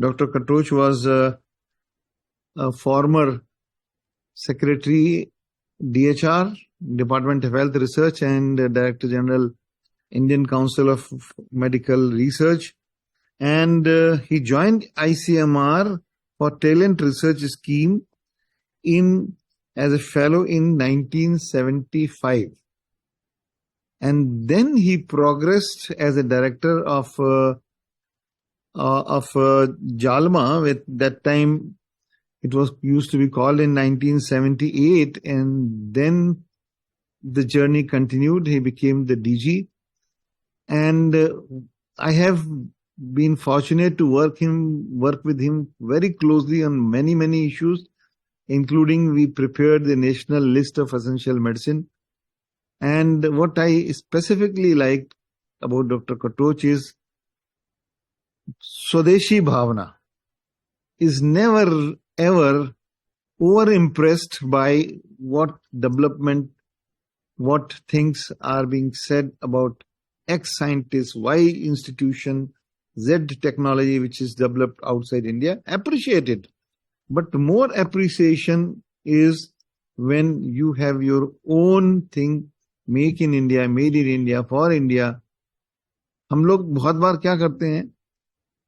Dr. Katoch was a former Secretary, DHR, Department of Health Research, and Director General, Indian Council of Medical Research. And he joined ICMR for Talent Research Scheme as a fellow in 1975. And then he progressed as a director of JALMA. With that time, it was used to be called in 1978, and then the journey continued. He became the DG, and I have been fortunate to work with him very closely on many issues, including we prepared the national list of essential medicine. And what I specifically liked about Dr. Katoch is Swadeshi Bhavana. Is never ever over-impressed by what development, what things are being said about X scientists, Y institution, Z technology which is developed outside India. Appreciate it. But more appreciation is when you have your own thing, make in India, made in India, for India. हम लोग बहुत बार क्या करते हैं,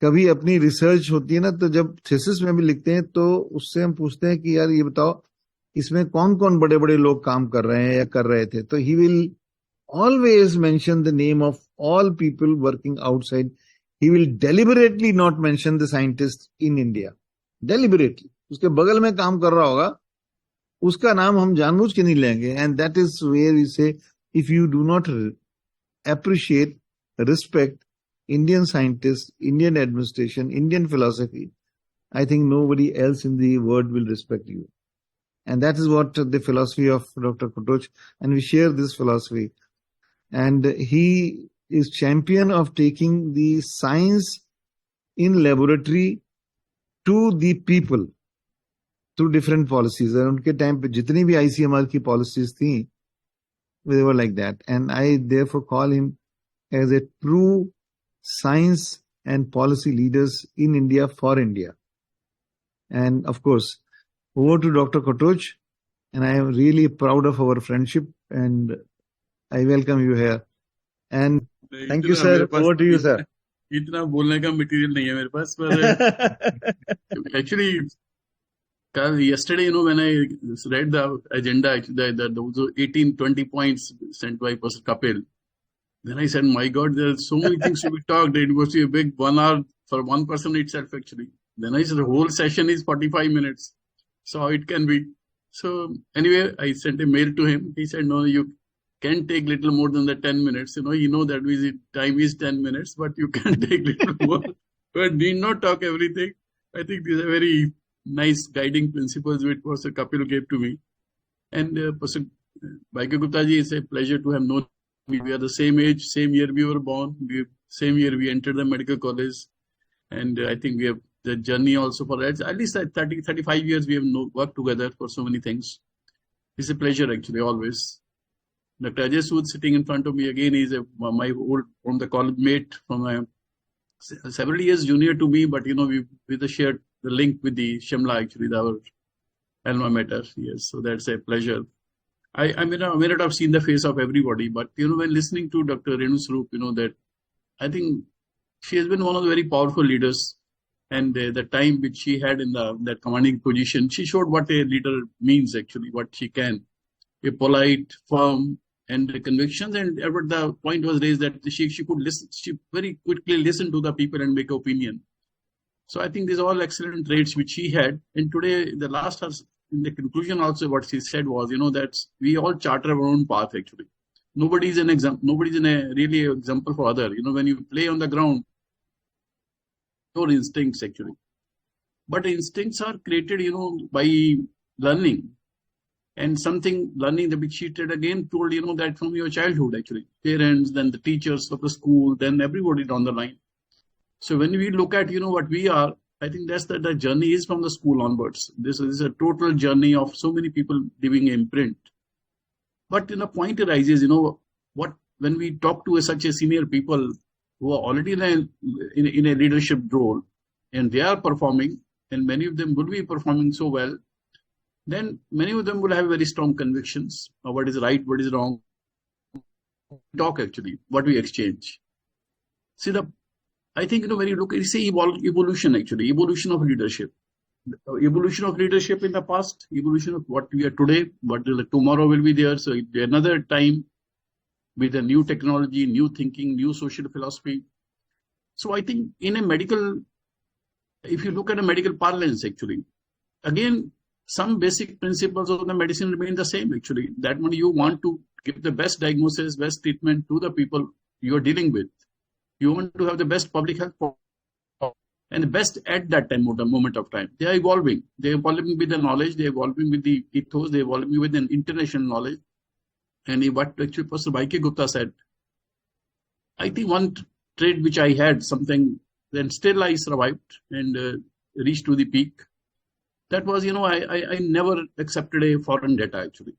कभी अपनी research होती है ना, तो जब थीसिस में भी लिखते हैं तो उससे हम पूछते हैं कि यार ये बताओ इसमें कौन कौन बड़े बड़े लोग काम कर रहे हैं या कर रहे थे, तो he will always mention the name of all people working outside. He will deliberately not mention the scientist in India. Deliberately उसके बगल में काम कर रहा होगा, उसका नाम हम जानबूझ के नहीं लेंगे. And that is where we say if you do not appreciate, respect Indian scientists, Indian administration, Indian philosophy, I think nobody else in the world will respect you. And that is what the philosophy of Dr. Katoch, and we share this philosophy. And he is champion of taking the science in laboratory to the people through different policies. And उनके time पे जितनी भी ICMR की policies थी, they were like that. And I therefore call him as a true science and policy leaders in India for India. And of course, over to Dr. Katoch, and I am really proud of our friendship, and I welcome you here. And thank you, sir. Over to you, sir. इतना बोलने का material नहीं है मेरे पास, पर actually yesterday, when I read the agenda, those 18-20 points sent by Professor Kapil, then I said, my God, there are so many things to be talked. It was a big 1 hour for one person itself, actually. Then I said, the whole session is 45 minutes. So how it can be? So anyway, I sent a mail to him. He said, no, you can take little more than the 10 minutes. You know that time is 10 minutes, but you can take little more. But need not talk everything. I think these are very nice guiding principles which Professor Kapil gave to me. And Professor Bhaigya Gupta ji, it's a pleasure to have known me. We are the same age, same year we were born, same year we entered the medical college. And I think we have the journey also for at least 30-35 years we have worked together for so many things. It's a pleasure actually, always. Dr. Ajay Sood sitting in front of me again is my old from the college mate, from my several years junior to me, but we shared the link with the Shimla, actually, our alma mater. Yes, so that's a pleasure. I may not have seen the face of everybody, but when listening to Dr. Renu Swarup, that I think she has been one of the very powerful leaders, and the time which she had in that commanding position, she showed what a leader means, actually, what she can. A polite, firm, and convictions, and the point was raised that she could listen, she very quickly listened to the people and make opinion. So I think these are all excellent traits which she had. And today, the last, in the conclusion also, what she said was, that we all charter our own path, actually. Nobody is an example. Nobody's really an example for other. When you play on the ground, your instincts, actually. But instincts are created, by learning. And something learning that which she again told, that from your childhood, actually. Parents, then the teachers of the school, then everybody down the line. So when we look at, what we are, I think that's the journey is from the school onwards. This is a total journey of so many people leaving an imprint. But a point arises, when we talk to such a senior people who are already in a leadership role, and they are performing, and many of them would be performing so well, then many of them will have very strong convictions of what is right, what is wrong. Talk actually, what we exchange. See, I think, when you look, it's evolution actually, evolution of leadership. Evolution of leadership in the past, evolution of what we are today, what tomorrow will be there. So another time with a new technology, new thinking, new social philosophy. So I think in a medical, if you look at a medical parlance actually, again, some basic principles of the medicine remain the same actually. That when you want to give the best diagnosis, best treatment to the people you are dealing with, you want to have the best public health and the best at that time, moment of time. They are evolving. They are evolving with the knowledge. They are evolving with the ethos. They are evolving with an international knowledge. And what actually Professor Y.K. Gupta said, I think one trait which I had something, then still I survived and reached to the peak. That was, I never accepted a foreign data actually.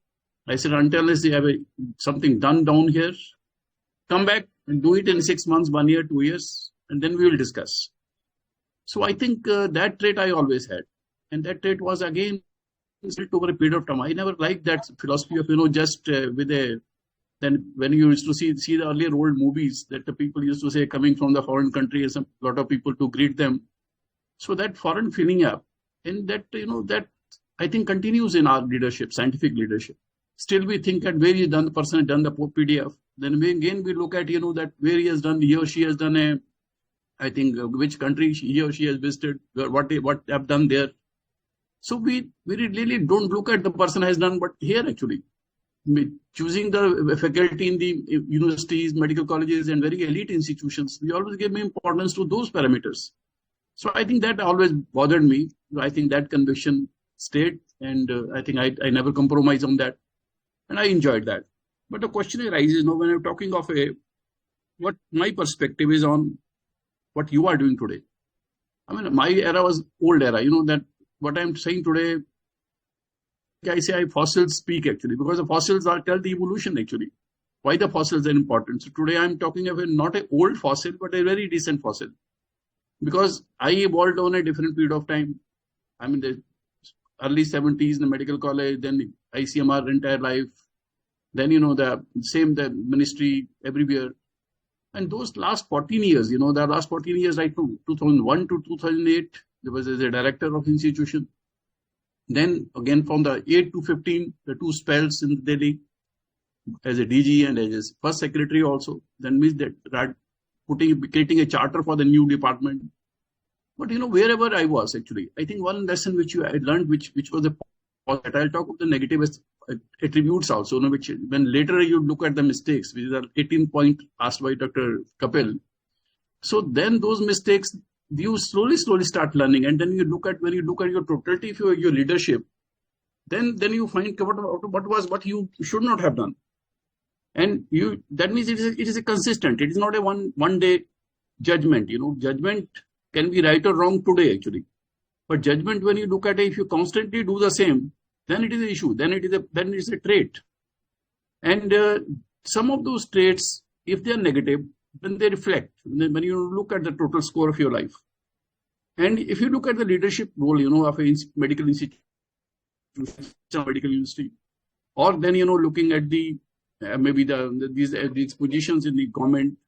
I said, until they have something done down here, come back and do it in 6 months, 1 year, 2 years, and then we will discuss. So I think that trait I always had. And that trait was again built over a period of time. I never liked that philosophy of, just with a, then when you used to see the earlier old movies that the people used to say coming from the foreign country, a lot of people to greet them. So that foreign feeling up, and that, that I think continues in our leadership, scientific leadership. Still we think at where the person has done the PDF. Then we look at, that where he or she has done I think which country he or she has visited, what have done there. So we really don't look at the person has done, but here actually, choosing the faculty in the universities, medical colleges, and very elite institutions, we always give importance to those parameters. So I think that always bothered me. I think that conviction stayed, and I think I never compromise on that, and I enjoyed that. But the question arises, when I'm talking of what my perspective is on what you are doing today. I mean, my era was old era, that what I'm saying today, I say fossils speak actually, because the fossils tell the evolution actually, why the fossils are important. So today I'm talking of not an old fossil, but a very decent fossil. Because I evolved on a different period of time. I mean, the early 70s in the medical college, then ICMR entire life, then, the ministry everywhere. And those last 14 years, the last 14 years, right from 2001 to 2008, there was as a director of institution. Then again from the 8 to 15, the 2 spells in Delhi as a DG and as first secretary also. Then creating a charter for the new department. But wherever I was actually, I think one lesson which I learned, which was that I'll talk of the negative attributes also, which when later you look at the mistakes, which are 18 point asked by Dr. Kapil. So then those mistakes, you slowly start learning, and then when you look at your totality of your leadership, then you find what you should not have done. And that means it is a consistent. It is not a one day judgment. Judgment can be right or wrong today actually, but judgment, when you look at it, if you constantly do the same, then it is an issue. Then it is a trait. And some of those traits, if they are negative, then they reflect when you look at the total score of your life. And if you look at the leadership role, of a medical institution, medical university, or then looking at the maybe these positions in the government,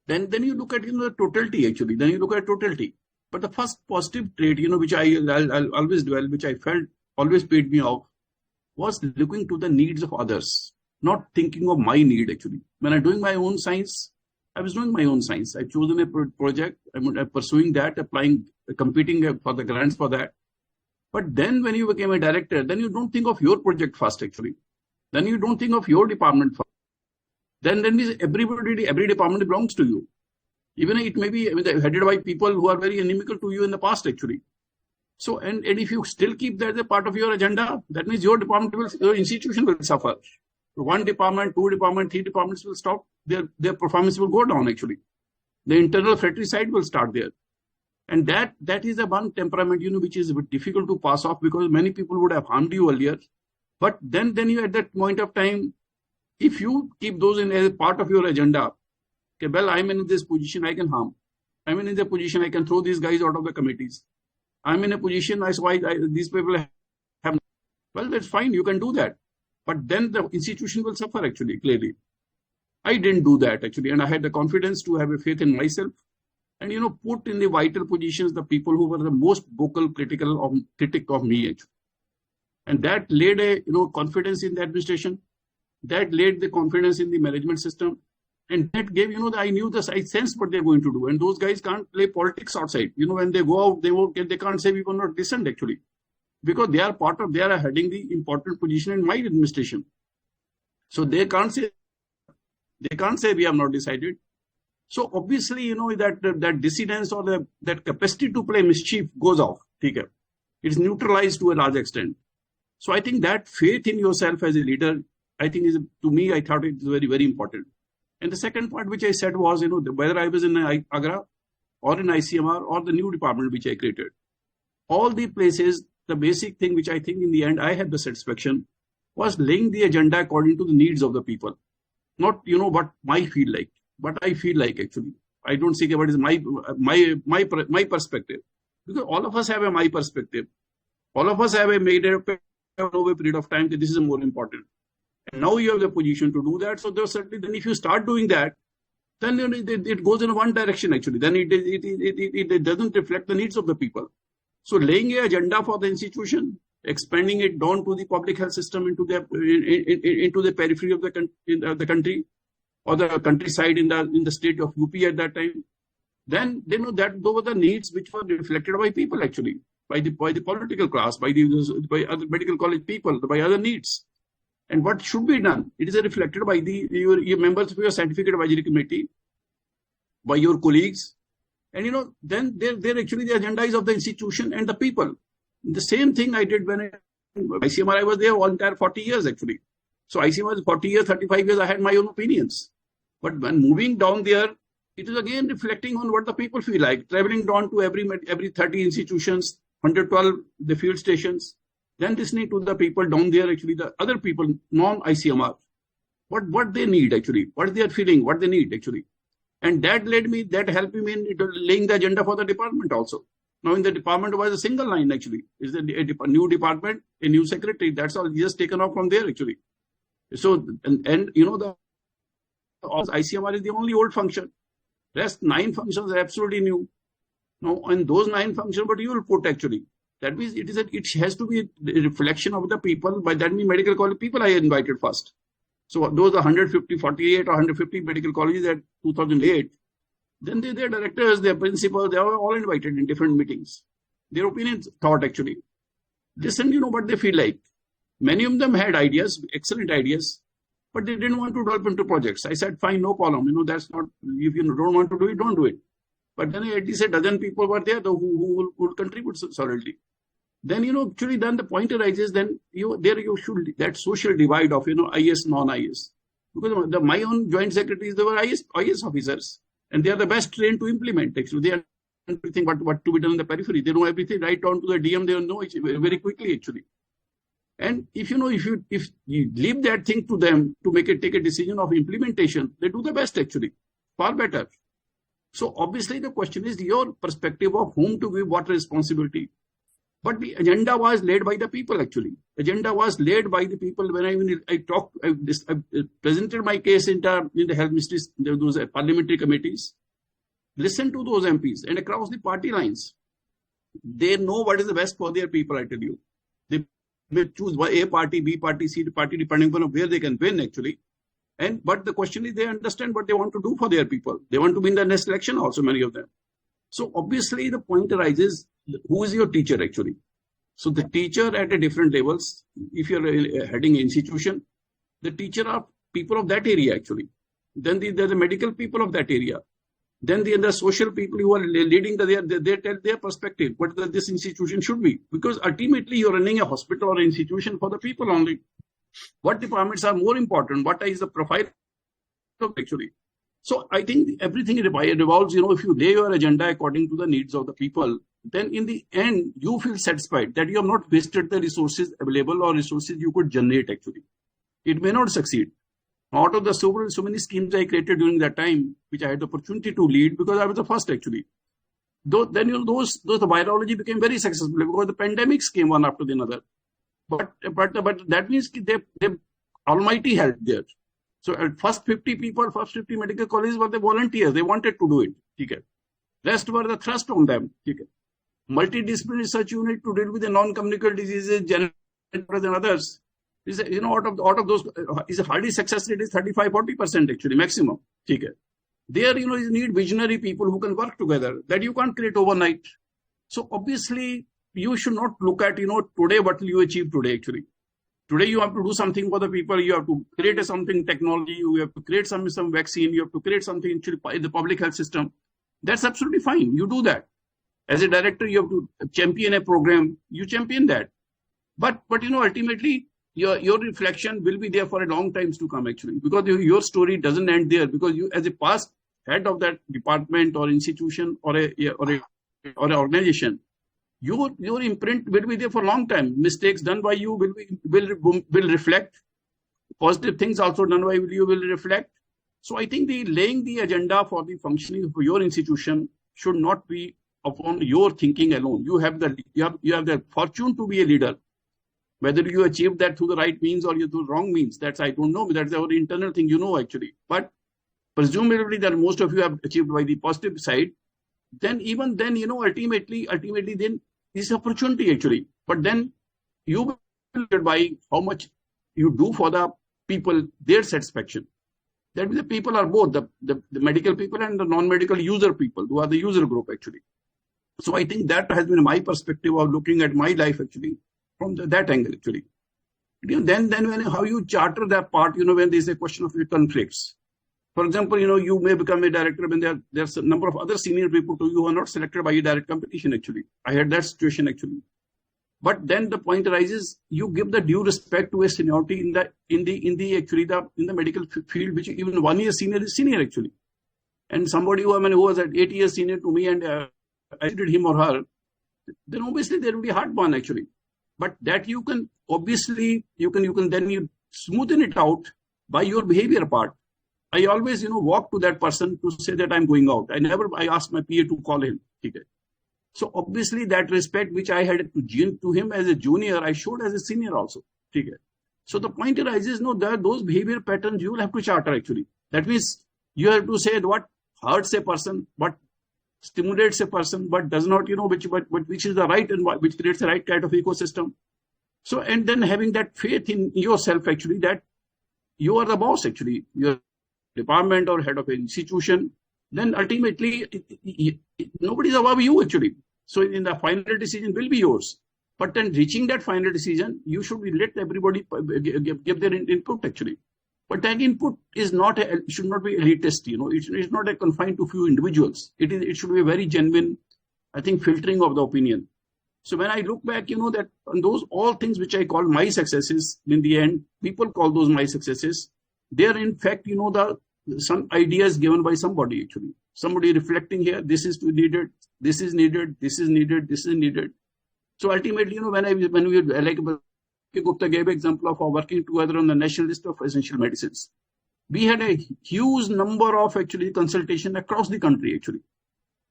then you look at the totality actually. Then you look at totality. But the first positive trait, which I'll always dwell, which I felt always paid me off, was looking to the needs of others, not thinking of my need actually. When I'm doing my own science, I was doing my own science. I've chosen a project. I'm pursuing that, competing for the grants for that. But then when you became a director, then you don't think of your project first actually. Then you don't think of your department first. Then every department belongs to you. Even it may be headed by people who are very inimical to you in the past actually. So, and if you still keep that as a part of your agenda, that means your institution will suffer. So 1 department, 2 department, 3 departments will stop. Their performance will go down actually. The internal fratricide will start there. And that is the one temperament, which is a bit difficult to pass off, because many people would have harmed you earlier. But then you at that point of time, if you keep those in as a part of your agenda, okay, well, I'm in this position, I can harm. I'm in the position I can throw these guys out of the committees. I'm in a position, that's why these people have, well, that's fine, you can do that. But then the institution will suffer actually, clearly. I didn't do that actually, and I had the confidence to have a faith in myself and, put in the vital positions the people who were the most vocal critic of me actually. And that laid a, confidence in the administration, that laid the confidence in the management system, and that gave, I knew this, I sensed what they're going to do. And those guys can't play politics outside. When they go out, they can't say we were not listened actually, because they are heading the important position in my administration. So they can't say we have not decided. So obviously, that dissidence or that capacity to play mischief goes off. Okay? It's neutralized to a large extent. So I think that faith in yourself as a leader, I think to me, I thought it was very, very important. And the second part which I said was, whether I was in Agra or in ICMR or the new department which I created, all the places, the basic thing which I think in the end I had the satisfaction was laying the agenda according to the needs of the people. Not, what I feel like, but I feel like actually. I don't say what is my perspective. Because all of us have a my perspective. All of us have made a period of time that this is more important. And now you have the position to do that. So certainly, then if you start doing that, then it goes in one direction actually. Then it doesn't reflect the needs of the people. So laying an agenda for the institution, expanding it down to the public health system into the periphery of the country or the countryside in the state of UP at that time, then they know that those were the needs which were reflected by people actually, by the political class, by other medical college people, by other needs. And what should be done? It is reflected by your members of your scientific advisory committee, by your colleagues. And, then they're actually the agenda is of the institution and the people. The same thing I did when ICMR, I was there all entire 40 years actually. So ICMR is 40 years, 35 years, I had my own opinions. But when moving down there, it is again reflecting on what the people feel like. Traveling down to every 30 institutions, 112 the field stations, then listening to the people down there, actually the other people, non-ICMR, what they need actually, what they are feeling, what they need actually. And that helped me in laying the agenda for the department also. Now in the department was a single line actually. It's a new department, a new secretary. That's all just taken off from there actually. So, and the ICMR is the only old function. Rest 9 functions are absolutely new. Now, and those 9 functions, what you will put actually. That means it has to be a reflection of the people. By that means medical college people I invited first. So those 48 or 150 medical colleges at 2008, then their directors, their principals, they are all invited in different meetings. Their opinions thought actually. Listen, what they feel like. Many of them had ideas, excellent ideas, but they didn't want to develop into projects. I said, fine, no problem. That's not, if you don't want to do it, don't do it. But then at least a dozen people were there who would contribute solidly. Then, actually, then the point arises, then you should, that social divide of, IS, non-IS. Because my own joint secretaries, they were IS officers, and they are the best trained to implement. Actually, they are everything what to be done in the periphery. They know everything right down to the DM. They know it very quickly, actually. And if you leave that thing to them to take a decision of implementation, they do the best actually, far better. So obviously the question is your perspective of whom to give what responsibility. But the agenda was laid by the people actually. Agenda was laid by the people. When I presented my case in the health ministries, those parliamentary committees. Listen to those MPs and across the party lines. They know what is the best for their people, I tell you. They may choose A party, B party, C party, depending on where they can win actually. But the question is they understand what they want to do for their people. They want to win the next election also, many of them. So obviously the point arises, who is your teacher actually? So the teacher at a different levels, if you're heading an institution, the teacher are people of that area actually. Then they're the medical people of that area. Then the social people who are leading they tell their perspective, what this institution should be. Because ultimately you're running a hospital or an institution for the people only. What departments are more important? What is the profile of actually? So I think everything revolves, if you lay your agenda according to the needs of the people, then in the end, you feel satisfied that you have not wasted the resources available or resources you could generate actually. It may not succeed. Out of the so many schemes I created during that time, which I had the opportunity to lead because I was the first actually. Then those the virology became very successful because the pandemics came one after the another. But that means they almighty help there. So at first 50 people, first 50 medical colleges were the volunteers. They wanted to do it. Okay. Rest were the thrust on them. Okay. Multidisciplinary research unit to deal with the non-communicable diseases, general and others. Is out of those is a hardy success rate is 35-40% actually maximum. Okay. There you need visionary people who can work together that you can't create overnight. So obviously you should not look at today what will you achieve today actually. Today you have to do something for the people. You have to create something technology. You have to create some vaccine. You have to create something in the public health system. That's absolutely fine. You do that. As a director, you have to champion a program. You champion that. But ultimately your reflection will be there for a long times to come actually, because your story doesn't end there, because you as a past head of that department or institution or an organization, your imprint will be there for a long time. Mistakes done by you will reflect. Positive things also done by you will reflect. So I think laying the agenda for the functioning of your institution should not be upon your thinking alone. You have the fortune to be a leader. Whether you achieve that through the right means or through the wrong means, that's I don't know. That's our internal thing, actually. But presumably that most of you have achieved by the positive side. Then ultimately then this opportunity actually. But then you will get by how much you do for the people, their satisfaction. That means the people are both the medical people and the non-medical user people, who are the user group actually. So I think that has been my perspective of looking at my life actually from that angle actually. Then when how you charter that part, when there is a question of conflicts. For example, you may become a director when there's a number of other senior people to you who are not selected by a direct competition actually. I had that situation actually. But then the point arises, you give the due respect to a seniority in the medical field, which even 1 year senior is senior actually. And somebody who was at 8 years senior to me and I did him or her, then obviously there will be heartburn actually. But that you can obviously you can then smoothen it out by your behavior part. I always walk to that person to say that I'm going out. I ask my PA to call him. Okay. So obviously that respect which I had to him as a junior, I showed as a senior also. Okay. So the point arises, that those behavior patterns you will have to charter actually. That means you have to say what hurts a person, what stimulates a person, but does not, which is the right and which creates the right kind of ecosystem. So, and then having that faith in yourself actually, that you are the boss actually, your department or head of an institution, then ultimately nobody is above you actually. So in the final decision will be yours. But then reaching that final decision, you should let everybody give their input actually. But that input should not be elitist, it's not confined to few individuals. It should be a very genuine, I think, filtering of the opinion. So when I look back, that on those all things which I call my successes, in the end, people call those my successes. They are in fact, some ideas given by somebody actually. Somebody reflecting here, this is needed, this is needed, this is needed, this is needed. So ultimately, when we like Gupta gave example of our working together on the national list of essential medicines. We had a huge number of actually consultation across the country actually.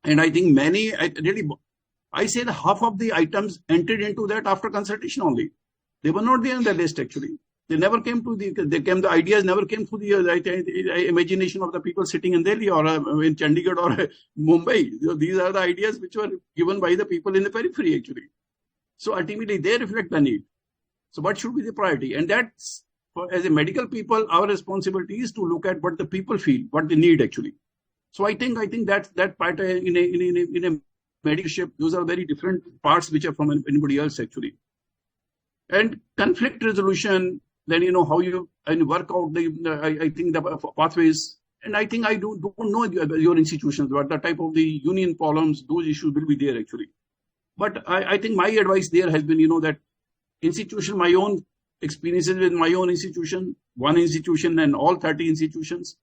And I think I say that half of the items entered into that after consultation only. They were not there on the list actually. They never came to the ideas never came to the imagination of the people sitting in Delhi or in Chandigarh or Mumbai. These are the ideas which were given by the people in the periphery actually. So ultimately they reflect the need. So what should be the priority? And that's, as a medical people, our responsibility is to look at what the people feel, what they need actually. So I think that part in a medical, those are very different parts which are from anybody else actually. And conflict resolution, then how you work out the pathways. And I think I don't know your institutions, but the type of the union problems, those issues will be there actually. But I think my advice there has been, that institution, my own experiences with my own institution, one institution and all 30 institutions,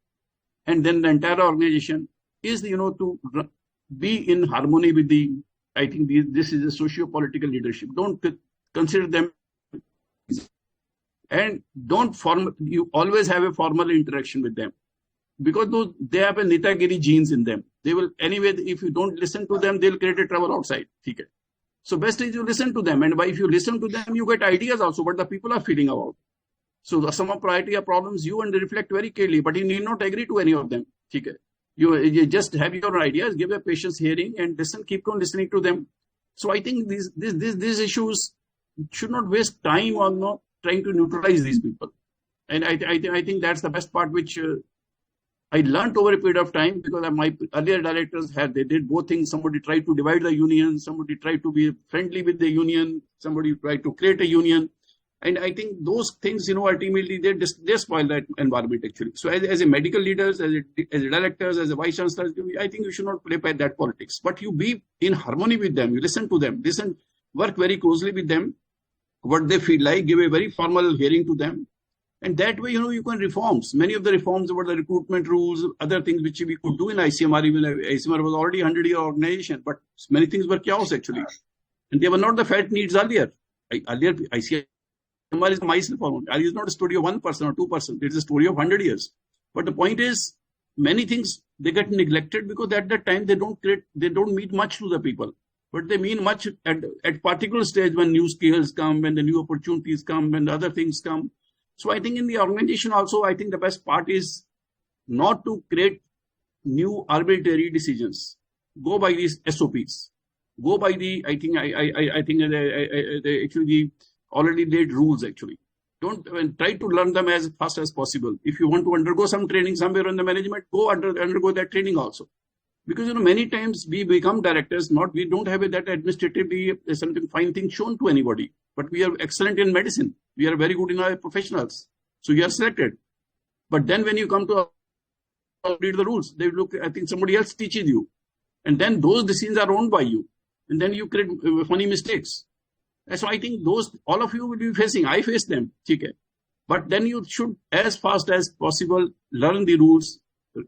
and then the entire organization is, to be in harmony with I think this is a socio-political leadership. Don't consider them And you always have a formal interaction with them, because they have a Nitagiri genes in them. They will, anyway, if you don't listen to them, they'll create a trouble outside. Okay. So best is you listen to them. And if you listen to them, you get ideas also what the people are feeling about. So the sum of priority of problems you and reflect very clearly, but you need not agree to any of them. Okay. You just have your ideas, give a patient's hearing and listen, keep on listening to them. So I think these issues should not waste time on not trying to neutralize these people. And I think that's the best part, which I learned over a period of time, because my earlier directors they did both things. Somebody tried to divide the union, somebody tried to be friendly with the union, somebody tried to create a union. And I think those things, ultimately they spoil that environment actually. So as a medical leaders, as a directors, as a vice chancellors, I think you should not play by that politics. But you be in harmony with them, you listen to them, work very closely with them, what they feel like, give a very formal hearing to them. And that way, you can reforms. Many of the reforms about the recruitment rules, other things which we could do in ICMR, even ICMR was already a 100-year organization, but many things were chaos actually. And they were not the felt needs earlier. Earlier, ICMR is myself alone. It is not a story of 1% or 2%. It is a story of 100 years. But the point is, many things, they get neglected because at that time, they don't mean much to the people. But they mean much at particular stage when new skills come, when the new opportunities come, when the other things come. So I think in the organization also, I think the best part is not to create new arbitrary decisions. Go by these SOPs. Go by the already laid rules actually. Don't try to learn them as fast as possible. If you want to undergo some training somewhere in the management, go undergo that training also. Because many times we become directors, we don't have that administratively something fine thing shown to anybody. But we are excellent in medicine. We are very good in our professionals. So you are selected. But then when you come to read the rules, they look, I think somebody else teaches you. And then those decisions are owned by you. And then you create funny mistakes. So I think all of you will be facing. I face them. Okay. But then you should, as fast as possible, learn the rules,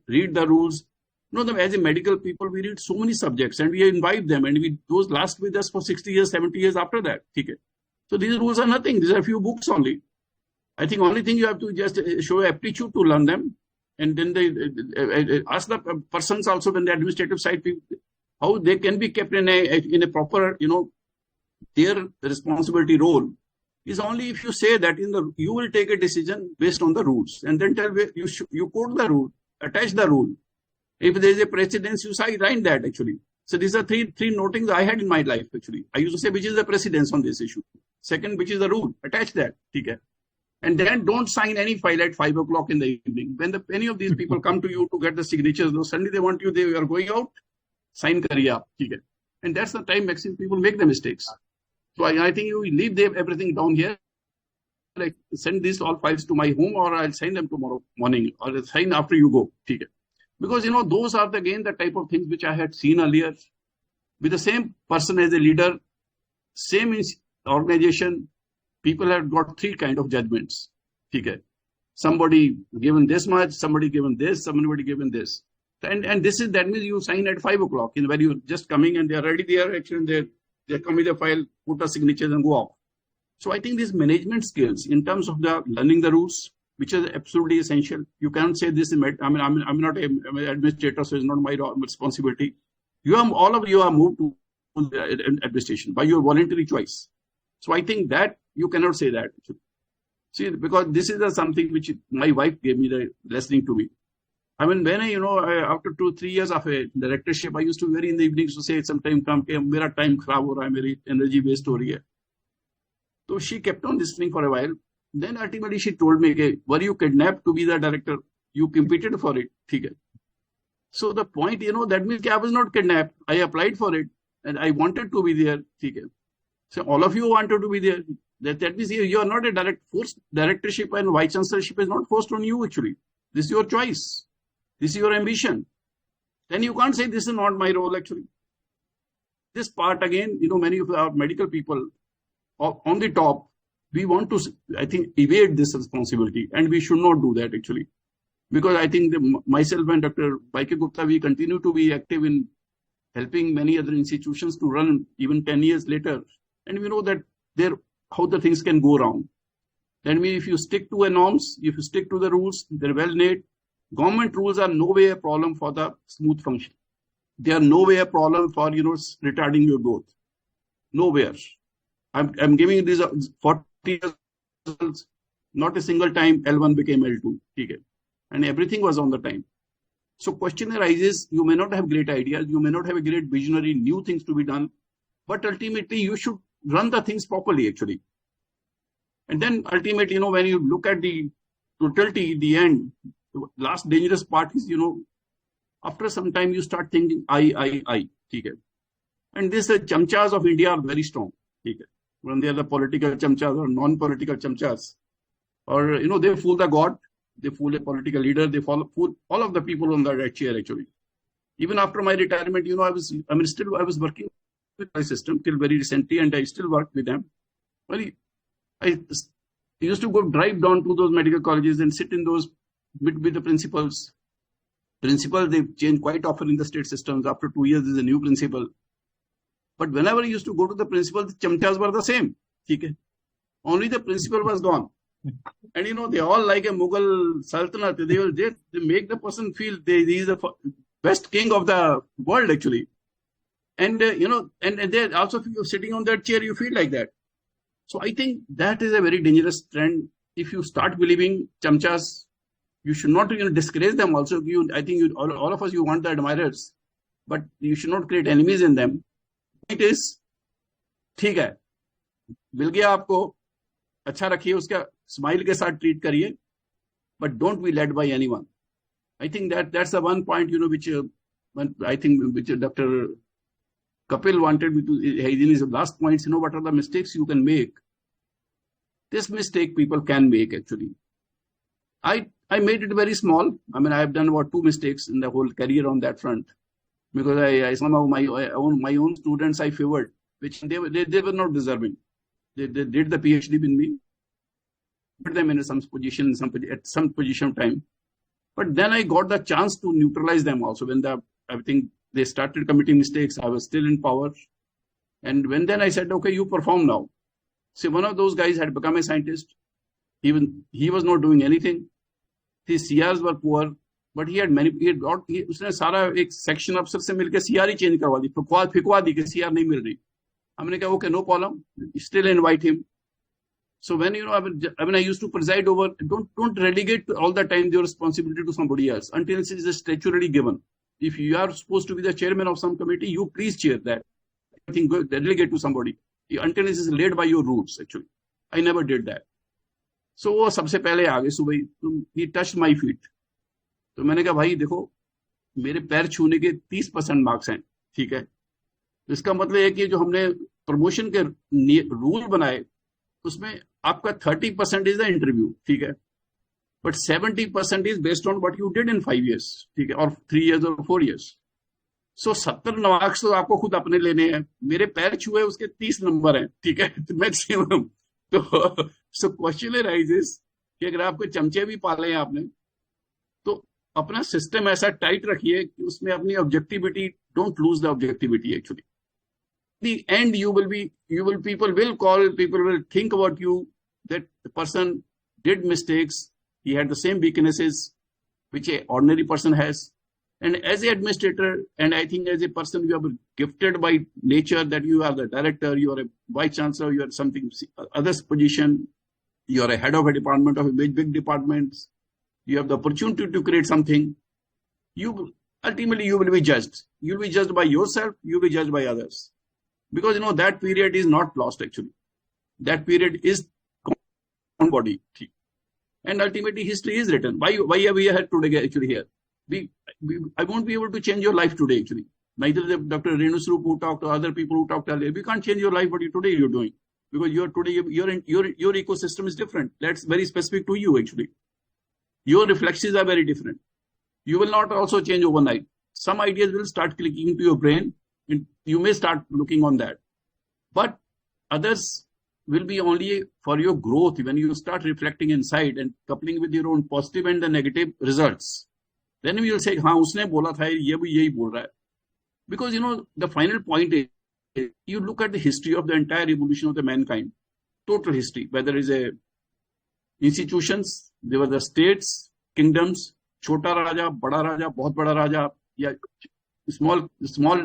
read the rules. As a medical people, we read so many subjects and we invite them, and those last with us for 60 years, 70 years after that. Okay. So these rules are nothing. These are a few books only. I think only thing you have to just show aptitude to learn them. And then they ask the persons also when the administrative side, how they can be kept in a proper, their responsibility role is only if you say that you will take a decision based on the rules, and then you quote the rule, attach the rule. If there is a precedence, you write that actually. So these are three notings I had in my life actually. I used to say which is the precedence on this issue. Second, which is the rule. Attach that. Okay. And then don't sign any file at 5 o'clock in the evening. When any of these people come to you to get the signatures, suddenly they want you, they are going out, sign kariya. Okay. And that's the time maximum people make the mistakes. So I think you leave everything down here. Like send these all files to my home, or I'll sign them tomorrow morning, or I'll sign after you go. Okay. Because, those are again the type of things which I had seen earlier. With the same person as a leader, same organization, people have got three kind of judgments. Okay. Somebody given this much, somebody given this, somebody given this. And that means you sign at 5 o'clock, when you're just coming and they're already there, actually they come with a file, put a signature and go off. So I think these management skills in terms of learning the rules, which is absolutely essential. You can't say this is, I'm not an administrator, so it's not my responsibility. All of you are moved to administration by your voluntary choice. So I think that you cannot say that. See, because this is something which my wife gave me the listening to me. When after 2-3 years of a directorship, I used to very in the evenings to say, sometime come, mera time kharab ho raha hai, meri energy waste ho rahi hai. So she kept on listening for a while. Then ultimately she told me, okay, were you kidnapped to be the director? You competed for it. Okay. So the point, that means I was not kidnapped. I applied for it and I wanted to be there. Okay. So all of you wanted to be there. That means you are not a direct forced directorship, and vice chancellorship is not forced on you actually. This is your choice. This is your ambition. Then you can't say this is not my role actually. This part again, many of our medical people on the top, we want to, I think, evade this responsibility, and we should not do that actually. Because I think myself and Dr. Baike Gupta, we continue to be active in helping many other institutions to run even 10 years later. And we know that how the things can go wrong. That means if you stick to the norms, if you stick to the rules, they're well made. Government rules are no way a problem for the smooth function. They are no way a problem for retarding your growth. Nowhere. I'm giving these 40 years, not a single time L1 became L2. Okay. And everything was on the time. So question arises, you may not have great ideas, you may not have a great visionary, new things to be done, but ultimately you should run the things properly actually. And then ultimately, when you look at the totality, the end, the last dangerous part is, after some time you start thinking, I. Okay. And this, the chamchas of India are very strong. Okay. When they are the political chamchas or non-political chamchas, or, they fool the God, they fool a political leader, they fool all of the people on that chair actually. Even after my retirement, I was working with my system till very recently, and I still work with them. Well, I used to go drive down to those medical colleges and sit in those with the principals. Principal, they change quite often in the state systems. After 2 years, there's a new principal. But whenever I used to go to the principal, the chamchas were the same. Okay? Only the principal was gone. And they all like a Mughal Sultanate. They make the person feel he is the best king of the world actually. And and they also, if you're sitting on that chair, you feel like that. So I think that is a very dangerous trend. If you start believing chamchas, you should not discourage them also. I think all of us, you want the admirers, but you should not create enemies in them. It is, ठीक है, मिल गया आपको, अच्छा रखिए, उसका smile के साथ treat करिए, but don't be led by anyone. I think that's the one point, which I think which Dr. Kapil wanted me to, in his last points, what are the mistakes you can make? This mistake people can make actually. I made it very small. I mean, I have done about 2 mistakes in the whole career on that front, because I somehow my own students I favored, which they were not deserving. They did the PhD with me, put them in some position, at some position of time. But then I got the chance to neutralize them also. When I think they started committing mistakes, I was still in power. And then I said, okay, you perform now. See, one of those guys had become a scientist. Even he was not doing anything. His CRs were poor, but उसने सारा एक section अफसर से मिलकर CR ही change करवा दी, फिकवा दी कि CR नहीं मिल रही. हमने कहा, okay, no problem, still invite him. So when I used to preside over, don't relegate all the time your responsibility to somebody else until it is statutorily given. If you are supposed to be the chairman of some committee, you please chair that. I think delegate to somebody until it is laid by your rules. Actually, I never did that. So वो सबसे पहले आ गए सुबह, he touched my feet. तो मैंने कहा, भाई देखो, मेरे पैर छूने के 30% मार्क्स हैं, ठीक है. तो इसका मतलब है कि जो हमने प्रमोशन के रूल बनाए, उसमें आपका 30% इज द इंटरव्यू, ठीक है, but 70% is based on what you did in 5 years, ठीक है, और 3 years और 4 years. सो 70 मार्क्स तो आपको खुद अपने लेने हैं. मेरे पैर छुए उसके 30 नंबर हैं, ठीक है, मैक्सिमम. तो सो क्वेश्चन अराइजेस कि अगर आपको चमचे भी पाले हैं आपने, तो अपना सिस्टम ऐसा टाइट रखिए कि उसमें अपनी objectivity, don't lose the objectivity actually. The end people will think about you that the person did mistakes, he had the same weaknesses which a ordinary person has. And as an administrator, and I think as a person, you are gifted by nature that you are the director, you are a vice chancellor, you are something other position, you are a head of a department of a big departments, you have the opportunity to create something. Ultimately you will be judged. You will be judged by yourself, you will be judged by others. Because that period is not lost actually. That period is on body. And ultimately history is written. Why are we here today actually here? I won't be able to change your life today actually. Neither the Dr. Renu Swarup who talked or other people who talked earlier. We can't change your life what today you're doing. Because your ecosystem is different. That's very specific to you actually. Your reflexes are very different. You will not also change overnight. Some ideas will start clicking into your brain. You may start looking on that, but others will be only for your growth. When you start reflecting inside and coupling with your own positive and the negative results, then you will say, हाँ उसने बोला था ये भी यही बोल रहा है. Because the final point is, you look at the history of the entire evolution of the mankind, total history, whether it's a institutions, they were the states, kingdoms, chota raja, bada raja, bahut bada raja, yeah, small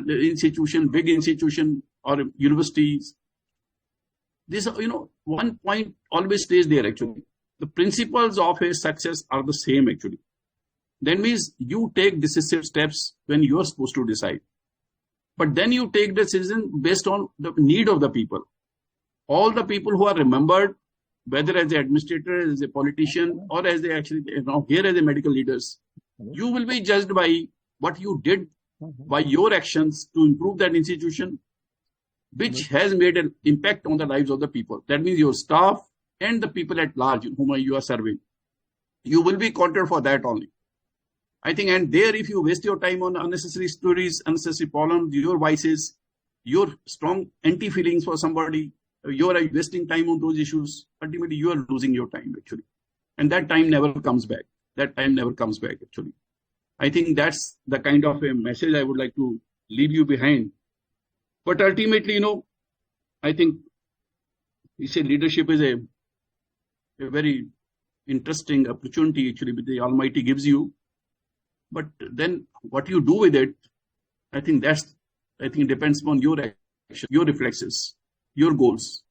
institution, big institution, or universities. This, one point always stays there actually. The principles of a success are the same actually. That means you take decisive steps when you are supposed to decide. But then you take decision based on the need of the people. All the people who are remembered, whether as an administrator, as a politician, or as they actually here as a medical leaders, you will be judged by what you did, by your actions to improve that institution, which has made an impact on the lives of the people. That means your staff and the people at large whom you are serving. You will be counted for that only. I think, and there, if you waste your time on unnecessary stories, unnecessary problems, your vices, your strong anti-feelings for somebody, you are wasting time on those issues, ultimately you are losing your time actually. And that time never comes back. That time never comes back actually. I think that's the kind of a message I would like to leave you behind. But ultimately, I think you say leadership is a very interesting opportunity actually which the Almighty gives you. But then what you do with it, I think depends upon your action, your reflexes, your goals.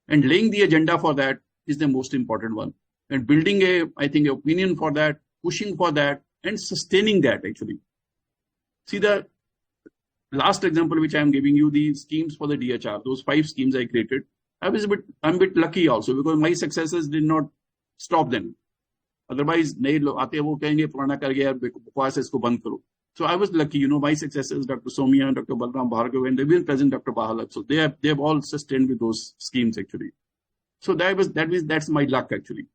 And laying the agenda for that is the most important one. And building opinion for that, pushing for that, and sustaining that actually. See the last example which I am giving you, the schemes for the DHR, those 5 schemes I created. I'm a bit lucky also because my successes did not stop them. Otherwise, नए लोग आते हैं वो कहेंगे पुराना कर गया बकवास इसको बंद करो. So I was lucky, my successors, Dr. Somia, Dr. Balram Bhargav, and they've been present, Dr. Bahal. So they have all sustained with those schemes actually. So that's my luck actually.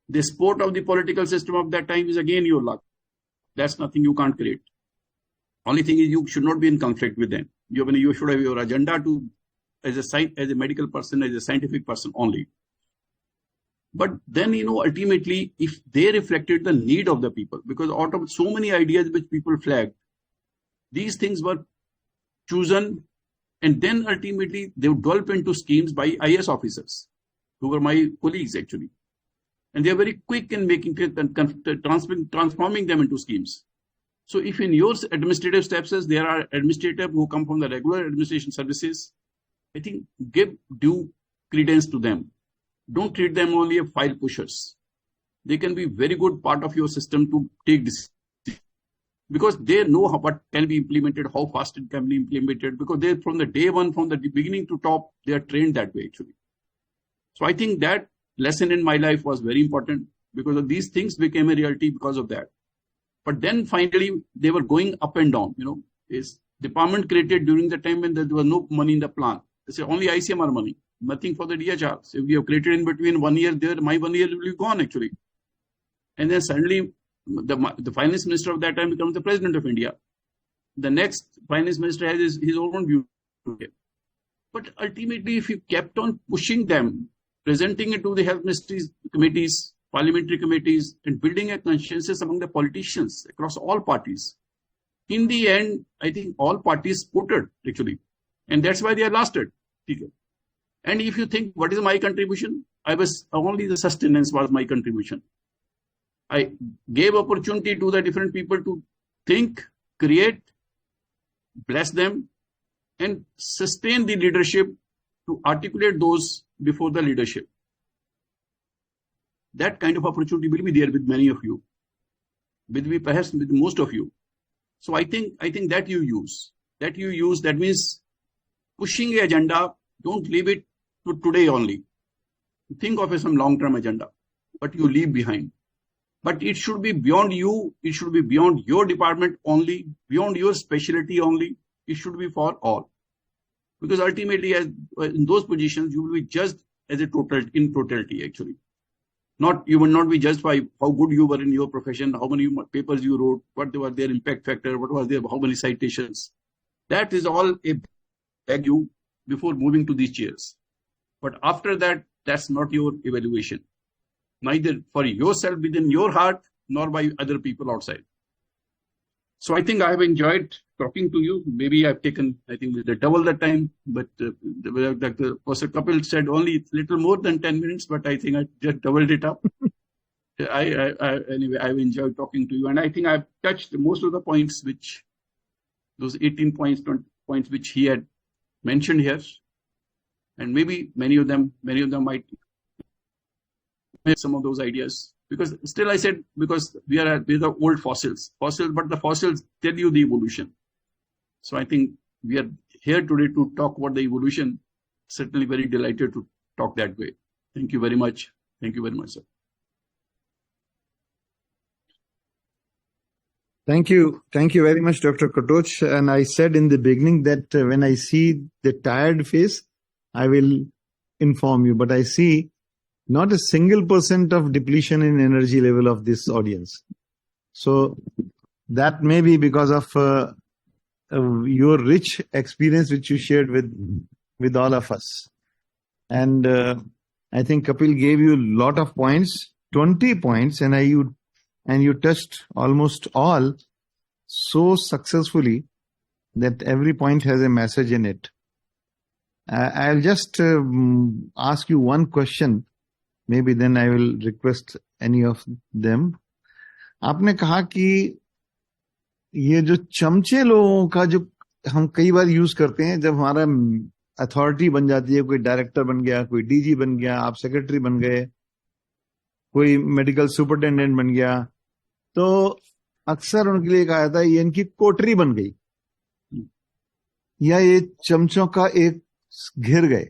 The support of the political system of that time is again your luck. That's nothing you can't create. Only thing is you should not be in conflict with them. You should have your agenda as a medical person, as a scientific person only. But then, ultimately, if they reflected the need of the people, because out of so many ideas which people flagged, these things were chosen, and then ultimately they would develop into schemes by IS officers, who were my colleagues actually. And they are very quick in transforming them into schemes. So if in your administrative steps, there are administrators who come from the regular administration services, I think give due credence to them. Don't treat them only as file pushers. They can be very good part of your system to take decisions because they know what can be implemented, how fast it can be implemented, because they from the day one, from the beginning to top, they are trained that way actually. So I think that lesson in my life was very important because of these things became a reality because of that. But then finally they were going up and down. Is department created during the time when there was no money in the plan. They say only ICMR money. Nothing for the DHR. So we have created in between 1 year there, my 1 year will be gone actually. And then suddenly the finance minister of that time becomes the president of India. The next finance minister has his own view. But ultimately, if you kept on pushing them, presenting it to the health ministries, committees, parliamentary committees, and building a consensus among the politicians across all parties, in the end, I think all parties supported actually. And that's why they are lasted. And if you think, what is my contribution? Only the sustenance was my contribution. I gave opportunity to the different people to think, create, bless them, and sustain the leadership to articulate those before the leadership. That kind of opportunity will be there with many of you, perhaps with most of you. So I think that you use. That means pushing the agenda. Don't leave it to today only. Think of some long-term agenda, but you leave behind. But it should be beyond you. It should be beyond your department only, beyond your specialty only. It should be for all. Because ultimately, in those positions, you will be judged as in totality actually. You will not be judged by how good you were in your profession, how many papers you wrote, what was their impact factor, how many citations. That is all a bag you before moving to these chairs. But after that, that's not your evaluation. Neither for yourself within your heart, nor by other people outside. So I think I have enjoyed talking to you. Maybe I've taken, I think, double the time, but like the Professor Kapil said, only little more than 10 minutes, but I think I just doubled it up. Anyway, I've enjoyed talking to you, and I think I've touched most of the points those 18 points, 20 points which he had mentioned here, and maybe many of them might some of those ideas. Because still I said, because we are the old fossils, but the fossils tell you the evolution. So I think we are here today to talk about the evolution. Certainly very delighted to talk that way. Thank you very much. Thank you very much, sir. Thank you. Thank you very much, Dr. Katoch. And I said in the beginning that when I see the tired face, I will inform you. But I see not a single % of depletion in energy level of this audience. So that may be because of your rich experience which you shared with all of us. And I think Kapil gave you a lot of points, 20 points, and you touched almost all so successfully that every point has a message in it. I'll just ask you one question. Maybe then I will request any of them. आपने कहा कि ये जो चमचे लोगों का जो हम कई बार यूज करते हैं, जब हमारा अथॉरिटी बन जाती है, कोई डायरेक्टर बन गया, कोई डीजी बन गया, आप सेक्रेटरी बन गए, कोई मेडिकल सुपरिटेंडेंट बन गया, तो अक्सर उनके लिए कहा जाता है ये इनकी कोठरी बन गई, या ये चमचों का एक घिर गए.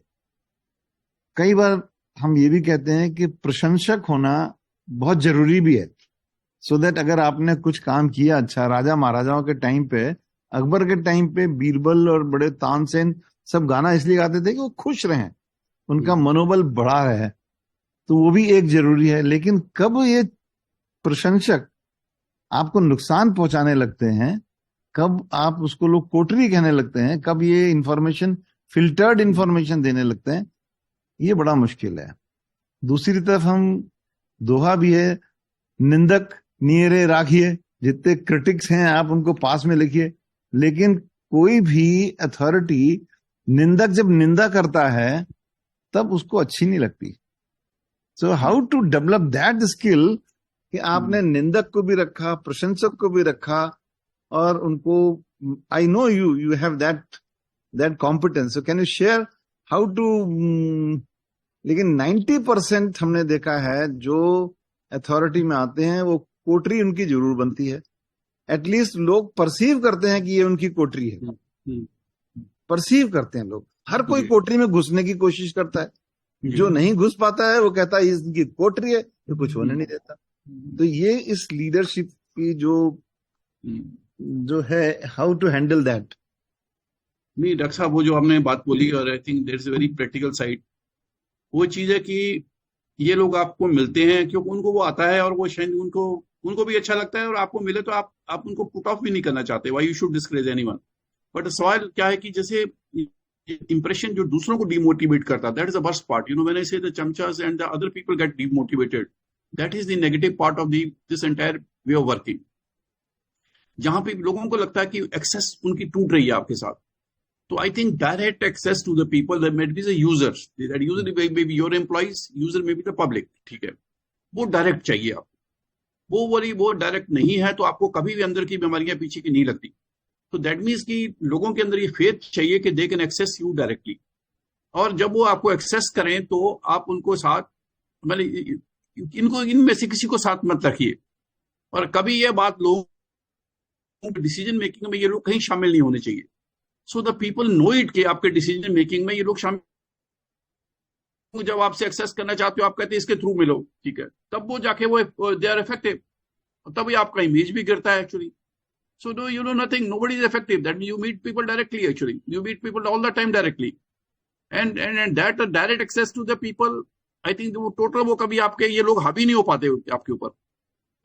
कई बार हम ये भी कहते हैं कि प्रशंसक होना बहुत जरूरी भी है, सो दैट अगर आपने कुछ काम किया अच्छा, राजा महाराजाओं के टाइम पे, अकबर के टाइम पे बीरबल और बड़े तानसेन सब गाना इसलिए गाते थे कि वो खुश रहें, उनका मनोबल बढ़ा रहे, तो वो भी एक जरूरी है. लेकिन कब ये प्रशंसक आपको नुकसान पहुंचाने लगते हैं, कब आप उसको लोग कोठरी कहने लगते हैं, कब ये इंफॉर्मेशन फिल्टर्ड इंफॉर्मेशन देने लगते हैं, ये बड़ा मुश्किल है. दूसरी तरफ हम दोहा भी है, निंदक नियरे राखिए, जितने क्रिटिक्स हैं आप उनको पास में लिखिए. लेकिन कोई भी अथॉरिटी निंदक जब निंदा करता है तब उसको अच्छी नहीं लगती. So how to develop that skill कि आपने निंदक को भी रखा, प्रशंसक को भी रखा, और उनको, I know you have that competence, so can you share how to. लेकिन 90% हमने देखा है जो अथॉरिटी में आते हैं वो कोठरी उनकी जरूर बनती है. एटलीस्ट लोग परसीव करते हैं कि ये उनकी कोठरी है, परसीव करते हैं लोग. हर कोई कोठरी में घुसने की कोशिश करता है, जो नहीं घुस पाता है वो कहता है इसकी कोठरी है, तो कुछ होने नहीं देता. तो ये इस लीडरशिप की जो है, हाउ टू हैंडल दैट. नहीं डॉक्टर साहब, वो जो आपने बात बोली, और I think there is a very practical side. वो चीज है कि ये लोग आपको मिलते हैं क्योंकि उनको वो आता है, और वो शायद उनको भी अच्छा लगता है, और आपको मिले तो आप उनको पुट ऑफ भी नहीं करना चाहते. Why you should discourage anyone. But सवाल क्या है कि जैसे इंप्रेशन जो दूसरों को डिमोटिवेट करता, that is the worst part. When I say the chamchas and the other people get demotivated, that is the negative part of this entire way of working. जहां पे लोगों को लगता है कि एक्सेस उनकी टूट रही है आपके साथ. तो I think direct access to the people, that may be the users, that user may be your employees, user may be the public, ठीक है, वो डायरेक्ट चाहिए आपको. वो डायरेक्ट नहीं है तो आपको कभी भी अंदर की बीमारियां पीछे की नहीं लगती. तो दैट मीन्स कि लोगों के अंदर ये फेथ चाहिए कि they can access you directly. और जब वो आपको एक्सेस करें तो आप उनको साथ, मतलब इनको इनमें से किसी को साथ मत रखिए. और कभी ये बात लोगों के डिसीजन मेकिंग में ये लोग कहीं शामिल नहीं होने चाहिए. So the people know it कि आपके डिसीजन मेकिंग में ये लोग शामिल. जब आपसे एक्सेस करना चाहते हो, आप कहते हैं इसके थ्रू मिलो, ठीक है, तब वो जाके वो दे आर इफेक्टिव, तब आपका इमेज भी गिरता है actually. So no, you know nothing. Nobody is effective. That means you meet people directly. Actually, you meet people all the time directly, and that direct access to the people. I think वो total वो कभी आपके ये लोग हावी नहीं हो पाते आपके ऊपर.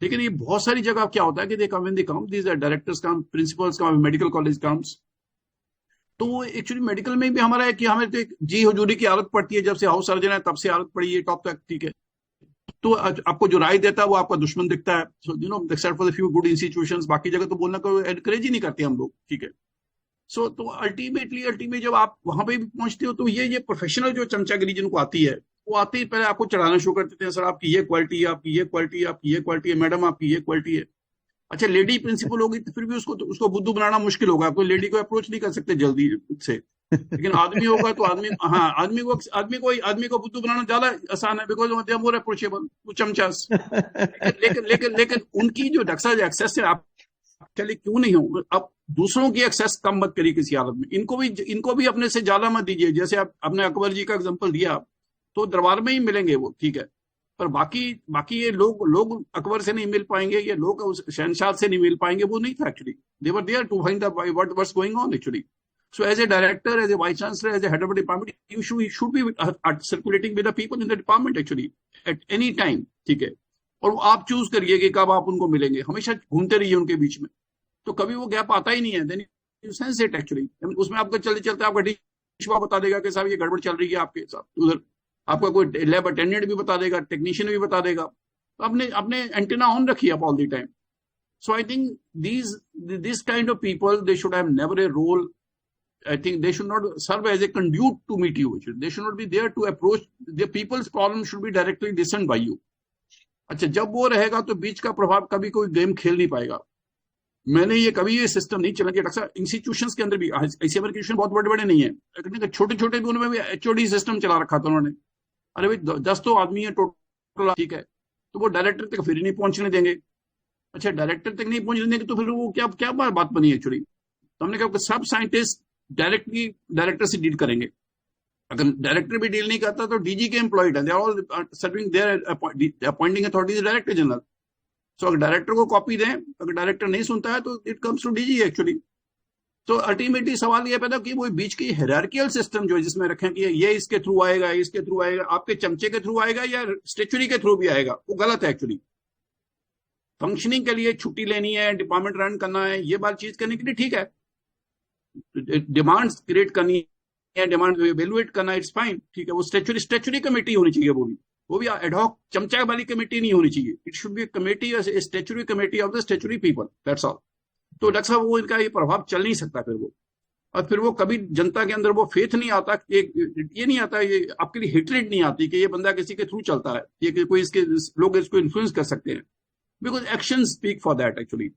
लेकिन ये बहुत सारी जगह क्या होता है कि when they come, these are directors come, principals come, medical college comes. तो वो एक्चुअली मेडिकल में भी हमारा है कि हमें तो एक जी हुजूरी की आदत पड़ती है, जब से हाउस सर्जन है तब से आदत पड़ी है टॉप तक, ठीक है. तो आपको जो राय देता है वो आपका दुश्मन दिखता है. So you know except for the few good institutions, बाकी जगह तो बोलना को एनकरेज ही नहीं करते हम लोग. ठीक है. सो तो अल्टीमेटली जब आप वहां पे भी पहुंचते हो तो ये प्रोफेशनल जो चमचागिरी जिनको आती है, वो आते ही पहले आपको चढ़ाना शुरू कर देते हैं. सर आपकी ये क्वालिटी है, आपकी ये क्वालिटी है, आपकी ये क्वालिटी है, मैडम आपकी ये क्वालिटी है. अच्छा, लेडी प्रिंसिपल होगी तो फिर भी उसको बुद्धू बनाना मुश्किल होगा. कोई लेडी को अप्रोच नहीं कर सकते जल्दी से. लेकिन आदमी होगा तो आदमी, हाँ, आदमी को बुद्धू बनाना ज्यादा आसान है, because they are more approachable to chamchas. लेकिन उनकी जो डक्सा एक्सेस है, आप चलिए क्यों नहीं हो, अब दूसरों की एक्सेस कम मत करिए किसी हालत में. इनको भी अपने से ज्यादा मत दीजिए. जैसे आप आपने अकबर जी का एग्जांपल दिया, तो दरबार में ही मिलेंगे वो, ठीक है. पर बाकी बाकी ये लोग अकबर से नहीं मिल पाएंगे, ये लोग उस शहनशाह से नहीं मिल पाएंगे, वो नहीं था actually. They were there to find the what's going on actually. So as a director, as a vice chancellor, as a head of a department, you should be circulating with the people in the department actually at any time. ठीक है. और वो आप choose करिए कि कब आप उनको मिलेंगे. हमेशा घूमते रहिए उनके बीच में, तो कभी वो गैप आता ही नहीं है. Then you sense it actually. उसमें आपको चलते चलते आपका डिशवा बता देगा कि साहब ये गड़बड़ चल रही है आपके साथ उधर. आपका कोई लैब अटेंडेंट भी बता देगा, टेक्नीशियन भी बता देगा. तो आपने अपने एंटेना ऑन रखिए आप all the time. So I think this kind of people, they should have never a role. I think they should not serve as a conduit to meet you. They should not be there to approach. The people's problem should be directly listened by you. अच्छा, जब वो रहेगा तो बीच का प्रभाव कभी कोई game खेल नहीं पाएगा. मैंने ये कभी ये सिस्टम नहीं चला कि अक्सर इंस्टीट्यूशंस के अंदर भी ऐसे इंस्टीट्यूशन बहुत बड़े बड़े नहीं है, छोटे छोटे भी उनमें भी एचओडी सिस्टम चला रखा था उन्होंने. अरे भाई 10 तो आदमी है टोटल, ठीक है, तो वो डायरेक्टर तक फिर नहीं पहुंचने देंगे. अच्छा, डायरेक्टर तक नहीं पहुंचने देंगे तो फिर वो क्या क्या बात बनी एक्चुअली. तो हमने कहा सब साइंटिस्ट डायरेक्टली डायरेक्टर से डील करेंगे. अगर डायरेक्टर भी डील नहीं करता तो डीजी के एम्प्लॉयड है, they are all serving their appointing authority is director general. So अगर डायरेक्टर को कॉपी दें, अगर डायरेक्टर नहीं सुनता है तो it comes to DG actually. तो अल्टीमेटली सवाल ये पैदा कि वो बीच की हायरार्कियल सिस्टम जो है जिसमें रखें कि ये इसके थ्रू आएगा, इसके थ्रू आएगा, आपके चमचे के थ्रू आएगा या स्टेचुरी के थ्रू भी आएगा, वो गलत है एक्चुअली. फंक्शनिंग के लिए छुट्टी लेनी है, डिपार्टमेंट रन करना है, ये बात चीज करने के लिए ठीक है. डिमांड्स क्रिएट करनी है, डिमांड इवेलुएट करना, इट्स फाइन, ठीक है. वो स्टेचुरी कमेटी होनी चाहिए. वो भी एडहॉक चमचा वाली कमेटी नहीं होनी चाहिए. It should be committee, statutory committee of the statutory people, that's all. तो डॉक्टर साहब वो इनका ये प्रभाव चल नहीं सकता फिर वो. और फिर वो कभी जनता के अंदर वो फेथ नहीं आता, ये नहीं आता, ये आपके लिए हेट्रेड नहीं आती कि ये बंदा किसी के थ्रू चलता है, ये कोई इसके लोग इसको इन्फ्लुएंस कर सकते हैं. Because action speak for that actually.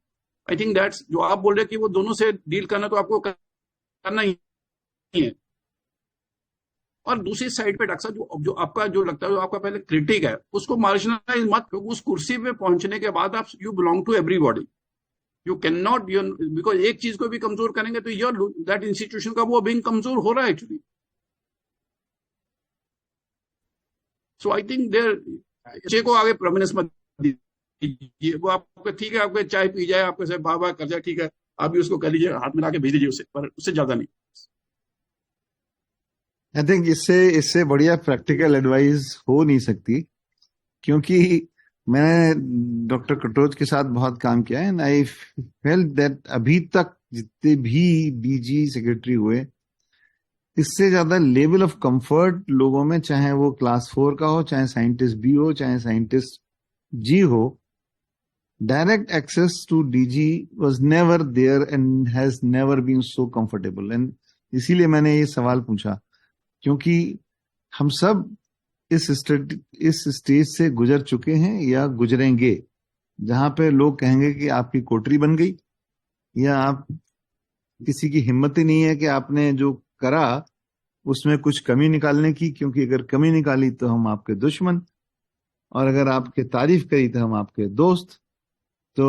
I think that's जो आप बोल रहे हैं कि वो दोनों से डील करना, तो आपको करना ही है. और दूसरी साइड पे डॉक्टर साहब जो आपका जो लगता है, जो आपका पहले क्रिटिक है, उसको मार्जिनलाइज मत. उस कुर्सी पे पहुंचने के बाद आप you belong to everybody. You can not, because एक चीज को भी कमजोर करेंगे तो योर दैट इंस्टीट्यूशन का वो बिंग कमजोर हो रहा है actually. So I think there बच्चे को आगे प्रोमिनेंस मत दीजिए. वो आपका ठीक है, आपके चाय पी जाए, आपके से बार बार कर जाए, ठीक है, आप भी उसको कह लीजिए, हाथ मिला के भेज दीजिए उसे, पर उससे ज्यादा नहीं. आई थिंक इससे बढ़िया प्रैक्टिकल एडवाइस हो नहीं सकती, क्योंकि मैंने डॉक्टर कटोच के साथ बहुत काम किया है एंड आई फेल्ट दैट अभी तक जितने भी डीजी सेक्रेटरी हुए, इससे ज्यादा लेवल ऑफ कंफर्ट लोगों में, चाहे वो क्लास 4 का हो, चाहे साइंटिस्ट बी हो, चाहे साइंटिस्ट जी हो, direct access to DG was never there and has never been so comfortable. And इसीलिए मैंने ये सवाल पूछा, क्योंकि हम सब इस स्टेज से गुजर चुके हैं या गुजरेंगे, जहां पे लोग कहेंगे कि आपकी कोठरी बन गई, या आप किसी की हिम्मत ही नहीं है कि आपने जो करा उसमें कुछ कमी निकालने की, क्योंकि अगर कमी निकाली तो हम आपके दुश्मन, और अगर आपके तारीफ करी तो हम आपके दोस्त. तो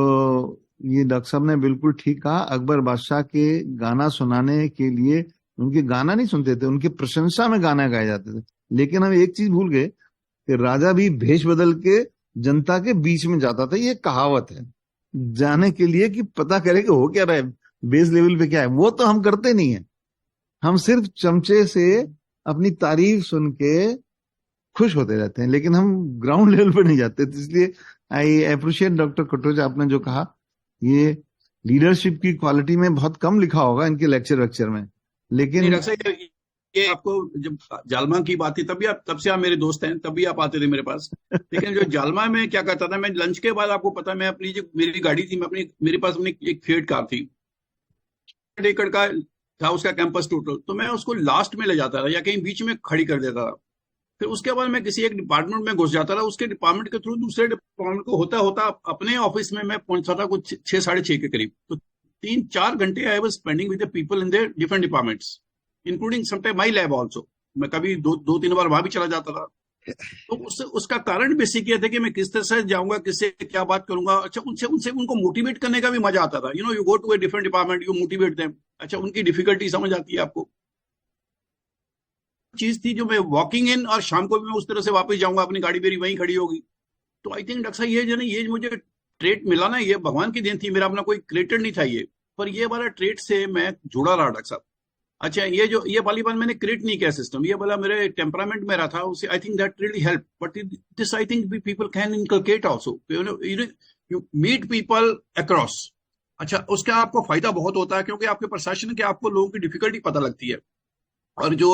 ये डॉक्टर साहब ने बिल्कुल ठीक कहा. अकबर बादशाह के गाना सुनाने के लिए उनके गाना नहीं सुनते थे, उनकी प्रशंसा में गाना गाए जाते थे. लेकिन हम एक चीज भूल गए कि राजा भी भेष बदल के जनता के बीच में जाता था. ये कहावत है, जाने के लिए कि पता करे कि हो क्या रहा है, बेस लेवल पे क्या है. वो तो हम करते नहीं है. हम सिर्फ चमचे से अपनी तारीफ सुन के खुश होते रहते हैं, लेकिन हम ग्राउंड लेवल पे नहीं जाते. तो इसलिए आई अप्रिशिएट डॉक्टर कटोच, आपने जो कहा, ये लीडरशिप की क्वालिटी में बहुत कम लिखा होगा इनके लेक्चर में, लेकिन ये आपको जब जालमा की बात थी तब से आप मेरे दोस्त हैं, तब भी आप आते थे मेरे पास। लेकिन जो जालमा में क्या करता था, मैं लंच के बाद, आपको पता, मैं अपनी जो मेरी गाड़ी थी, मैं अपनी, मेरे पास अपनी एक फिएट कार थी, 1 एकड़ का था उसका कैंपस टोटल, तो मैं उसको लास्ट में ले जाता था या कहीं बीच में खड़ी कर देता था। फिर उसके बाद मैं किसी एक डिपार्टमेंट में घुस जाता था, उसके डिपार्टमेंट के थ्रू दूसरे डिपार्टमेंट को होता होता अपने ऑफिस में मैं पहुंचता था कुछ 6 साढ़े 6 के करीब। तो 3 4 घंटे I was spending with the people in their different departments, including sometime my lab also. मैं कभी दो तीन बार वहां भी चला जाता था। तो उसका कारण बेसिक ये था कि मैं किस तरह से जाऊंगा, किससे क्या बात करूंगा। अच्छा, उनसे उनसे उनको मोटिवेट करने का भी मजा आता था। You go to a different department, you motivate them. अच्छा, उनकी डिफिकल्टी समझ आती है आपको। चीज थी जो मैं वॉकिंग इन, और शाम को भी मैं उस तरह से वापस जाऊंगा, अपनी गाड़ी मेरी वहीं खड़ी होगी। तो आई थिंक डॉक्टर साहब, ये जो ना, ये मुझे ट्रेट मिला ना, ये भगवान की देन थी, मेरा अपना कोई क्रिएटेड नहीं था ये, पर ये वाला ट्रेट से मैं जुड़ा रहा डॉक्टर साहब। अच्छा, ये वाली बात मैंने क्रिएट नहीं किया सिस्टम, ये वाला मेरे टेम्परामेंट में रहा था, उसे I think that really help. But this I think people can inculcate also, you meet people across. अच्छा, उसका आपको फायदा बहुत होता है, क्योंकि आपके प्रशासन के आपको लोगों की डिफिकल्टी पता लगती है। और जो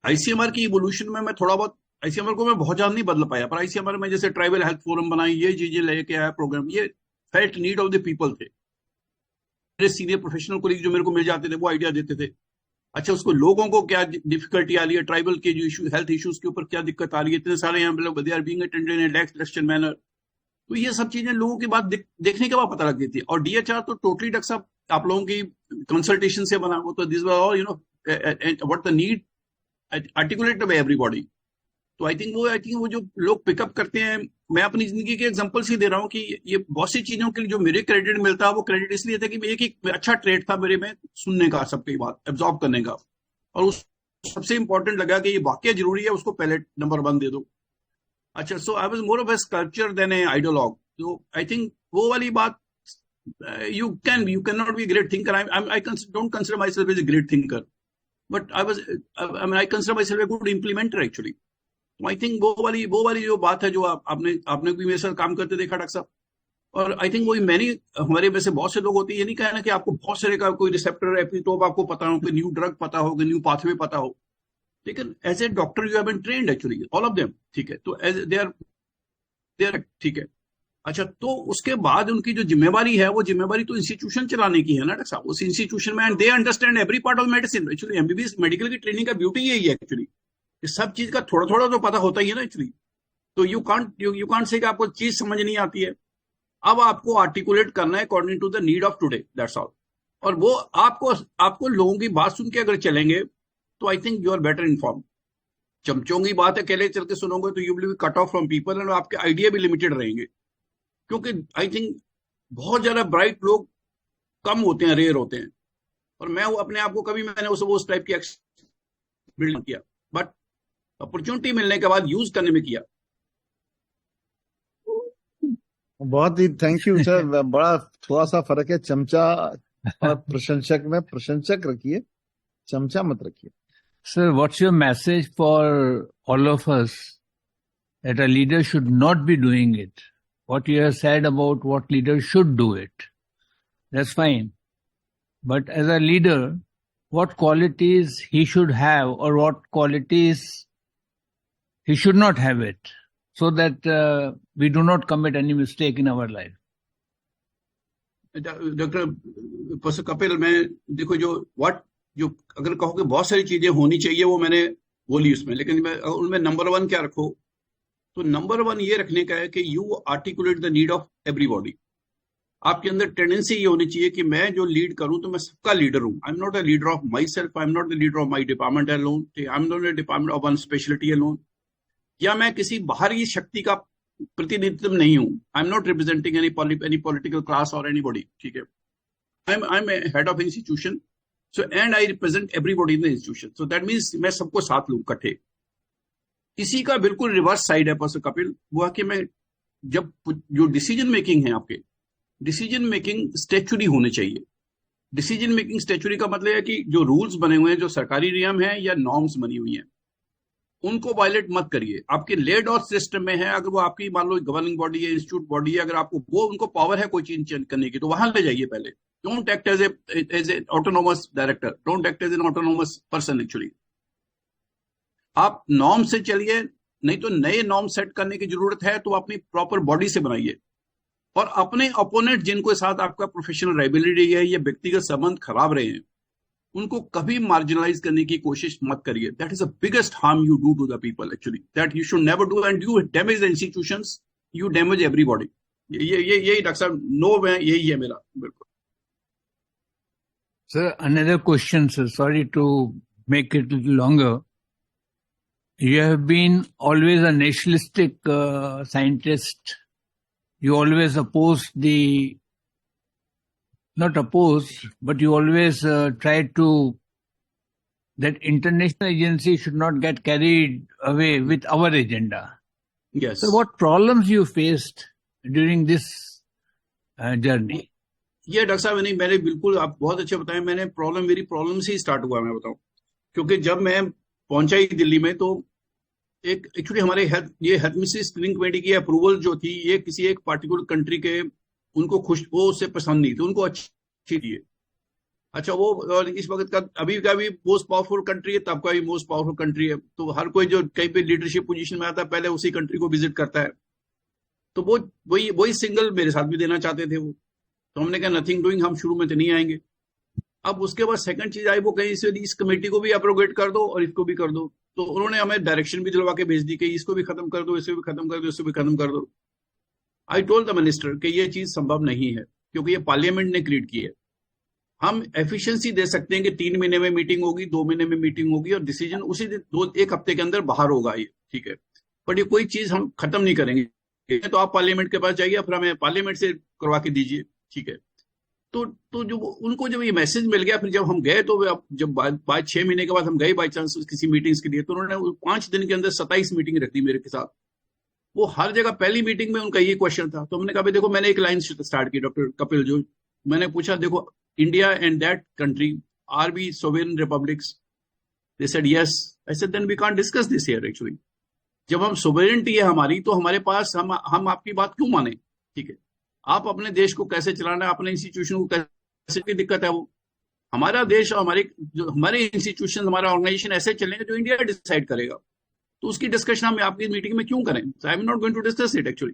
आईसीएमआर की इवोल्यूशन में मैं थोड़ा बहुत, आईसीएमआर को मैं बहुत ज्यादा नहीं बदल पाया, पर आईसीएमआर में जैसे ट्राइबल हेल्थ फोरम बनाई, ये चीजें लेके आया प्रोग्राम, ये felt need of the people थे। मेरे सीनियर प्रोफेशनल कोलीग जो मेरे को मिल जाते थे, वो आइडिया देते थे। अच्छा, उसको लोगों को क्या डिफिकल्टी आ रही है, ट्राइबल के जो इशू, हेल्थ इश्यूज के ऊपर क्या दिक्कत आ रही है, इतने सारे यहाँ पे they are being attended in deft manner. तो ये सब चीजें लोगों की बात देखने के बाद पता लग गई थी। और डीएचआर तो टोटली डॉक्टर साहब आप लोगों की कंसल्टेशन से बना, वो तो this was all what the need articulated by everybody. तो आई थिंक वो जो लोग पिकअप करते हैं, मैं अपनी जिंदगी के एग्जांपल्स ही दे रहा हूँ कि ये बहुत सी चीजों के लिए जो मेरे क्रेडिट मिलता है, वो क्रेडिट इसलिए था कि एक अच्छा ट्रेड था मेरे में, सुनने का, सबकी बात एब्जॉर्ब करने का। और उस सबसे इंपॉर्टेंट लगा कि ये वाकई जरूरी है, उसको पहले नंबर 1 दे दो। अच्छा, so I was more of a sculpture than a ideologue. तो आई थिंक वो वाली बात, you can not be great thinker. I don't consider myself as a great thinker, but I consider myself a good implementer actually. तो I think वो वाली जो बात है, जो आपने भी मेरे साथ काम करते देखा डॉक्टर साहब। और आई थिंक वही मैंने, हमारे में से बहुत से लोग होते हैं, ये नहीं कहना कि आपको बहुत सारे का कोई रिसेप्टर एपिटोप आपको पता हो, कोई न्यू ड्रग पता हो, कोई न्यू पाथवे पता हो, लेकिन as a doctor you have been trained actually, all of them, ठीक है। तो एज दे आर ठीक है। अच्छा, तो उसके बाद उनकी जो जिम्मेवारी है, वो जिम्मेवारी तो इंस्टीट्यूशन चलाने की है ना डॉक्टर साहब, उस इंस्टीट्यूशन में, and they understand every part of medicine. Actually MBBS medical की ट्रेनिंग का ब्यूटी यही है एक्चुअली, सब चीज का थोड़ा थोड़ा तो पता होता ही है ना एक्चुअली। तो यू कांट से कि आपको चीज समझ नहीं आती है। अब आपको आर्टिकुलेट करना है according to the need of today, that's all. और वो आपको लोगों की बात सुन के अगर चलेंगे, तो I think you are better inform. चमचों की बात अकेले चल के सुनोगे तो you will be cut off from people, and आपके आइडिया भी लिमिटेड रहेंगे। क्योंकि आई थिंक बहुत ज्यादा ब्राइट लोग कम होते हैं, रेयर होते हैं। और मैं अपने आप को कभी, मैंने उस टाइप की बिल्ड किया, बट अपॉर्चुनिटी मिलने के बाद यूज करने में किया। बहुत ही थैंक यू सर। बड़ा थोड़ा सा फर्क है चमचा और प्रशंसक में। प्रशंसक रखिए, चमचा मत रखिए। Sir, what's your message for all of us that a leader should not be doing it? What you have said about what leaders should do it, that's fine. But as a leader, what qualities he should have or what qualities he should not have it, so that we do not commit any mistake in our life. Doctor professor Kapil, मैं देखो जो अगर कहो कि बहुत सारी चीजें होनी चाहिए, वो मैंने बोली उसमें, लेकिन मैं उनमें नंबर 1 क्या रखो, तो नंबर 1 ये रखने का है कि you articulate the need of everybody. आपके अंदर टेंडेंसी ये होनी चाहिए कि मैं जो लीड करूं तो मैं सबका लीडर हूं। आई am not a leader of my self, I am not the leader of my department alone, I am not the department of one speciality alone, या मैं किसी बाहरी शक्ति का प्रतिनिधित्व नहीं हूं। आई am not representing any political class और एनीबॉडी, ठीक है। I am head of institution, so and I represent everybody in the institution, so that means मैं सबको साथ लूं इकट्ठे। इसी का बिल्कुल रिवर्स साइड है प्रोफेसर कपिल, वो है कि मैं जब जो डिसीजन मेकिंग है, आपके डिसीजन मेकिंग स्टैच्यूरी होने चाहिए। डिसीजन मेकिंग स्टैच्यूरी का मतलब है कि जो रूल्स बने हुए हैं, जो सरकारी नियम है या नॉर्म्स बनी हुई हैं, उनको वायलेट मत करिए। आपके लेड और सिस्टम में है, अगर वो आपकी मान लो गवर्निंग बॉडी है, इंस्टीट्यूट बॉडी है, अगर आपको वो उनको पावर है कोई चीज चेंज करने की, तो वहां ले जाइए पहले। Don't act as a autonomous director, don't act as an autonomous person actually. आप नॉर्म से चलिए, नहीं तो नए नॉर्म सेट करने की जरूरत है तो अपनी प्रॉपर बॉडी से बनाइए। और अपने अपोनेंट जिनको साथ आपका प्रोफेशनल राइवलरी है या व्यक्तिगत संबंध खराब रहे हैं, उनको कभी मार्जिनलाइज करने की कोशिश मत करिए। That is the biggest harm you do to the people actually, that you should never do, and you damage the institutions, you damage everybody. यही डॉक्टर साहब, नो में यही है मेरा, बिल्कुल। Sir, another question, sir. Sorry to make it a little longer. You have been always a nationalistic scientist. You always opposed not opposed, but you always tried to, that international agency should not get carried away with our agenda. Yes. So what problems you faced during this journey? ये doctor साहब नहीं, मैंने बिल्कुल, आप बहुत अच्छे बताएं, मेरी प्रॉब्लम से ही स्टार्ट हुआ, मैं बताऊं। क्योंकि जब मैं पहुंचा ही दिल्ली में, तो एक एक्चुअली हमारे हेल्थ मिनिस्ट्री स्क्रीनिंग कमेटी की अप्रूवल जो थी, ये किसी एक पार्टिकुलर कंट्री के, उनको वो उससे पसंद नहीं थी, उनको अच्छी थी। अच्छा, वो और इस वक्त का अभी का भी मोस्ट पावरफुल कंट्री है, तब का भी मोस्ट पावरफुल कंट्री है। तो हर कोई जो कहीं पे लीडरशिप पोजीशन में आता है, पहले उसी कंट्री को विजिट करता है। तो वो वही सिंगल मेरे साथ भी देना चाहते थे वो। तो हमने कहा नथिंग डूइंग, हम शुरू में तो नहीं आएंगे। अब उसके बाद सेकंड चीज आई, वो कहीं इस कमेटी को भी अप्रोगेट कर दो और इसको भी कर दो। तो उन्होंने हमें डायरेक्शन भी दिलवा के भेज दी कि इसको भी खत्म कर दो, इसे भी खत्म कर दो, इसको भी खत्म कर दो। आई टोल्ड द मिनिस्टर कि ये चीज संभव नहीं है, क्योंकि ये पार्लियामेंट ने क्रिएट की है। हम एफिशिएंसी दे सकते हैं कि 3 महीने में मीटिंग होगी, 2 महीने में मीटिंग होगी और डिसीजन उसी दिन, एक हफ्ते के अंदर बाहर होगा, ये ठीक है। बट ये कोई चीज हम खत्म नहीं करेंगे। तो आप पार्लियामेंट के पास जाइए, फिर हमें पार्लियामेंट से करवा के दीजिए, ठीक है। तो जो उनको जब ये मैसेज मिल गया, फिर जब हम गए, तो जब बाद 6 महीने के बाद हम गए बाई चांस किसी मीटिंग्स के लिए, तो उन्होंने 5 दिन के अंदर 27 मीटिंग रख दी मेरे के साथ। वो हर जगह पहली मीटिंग में उनका ये क्वेश्चन था। तो हमने कहा, देखो, मैंने एक लाइन स्टार्ट की, डॉक्टर कपिल, जो मैंने पूछा, देखो, India and that country, are be sovereign republics? They said yes. I said then we can't discuss this here actually. जब हम सोवेरेनिटी है हमारी, तो हमारे पास हम आपकी बात क्यों माने, ठीक है। आप अपने देश को कैसे चलाना है, अपने इंस्टीट्यूशन को कैसे, की दिक्कत है वो। हमारा देश और हमारे इंस्टीट्यूशन, हमारा ऑर्गेनाइजेशन ऐसे चलेंगे जो इंडिया डिसाइड करेगा। तो उसकी डिस्कशन हम आपकी मीटिंग में क्यों करें? I am not going to discuss it actually.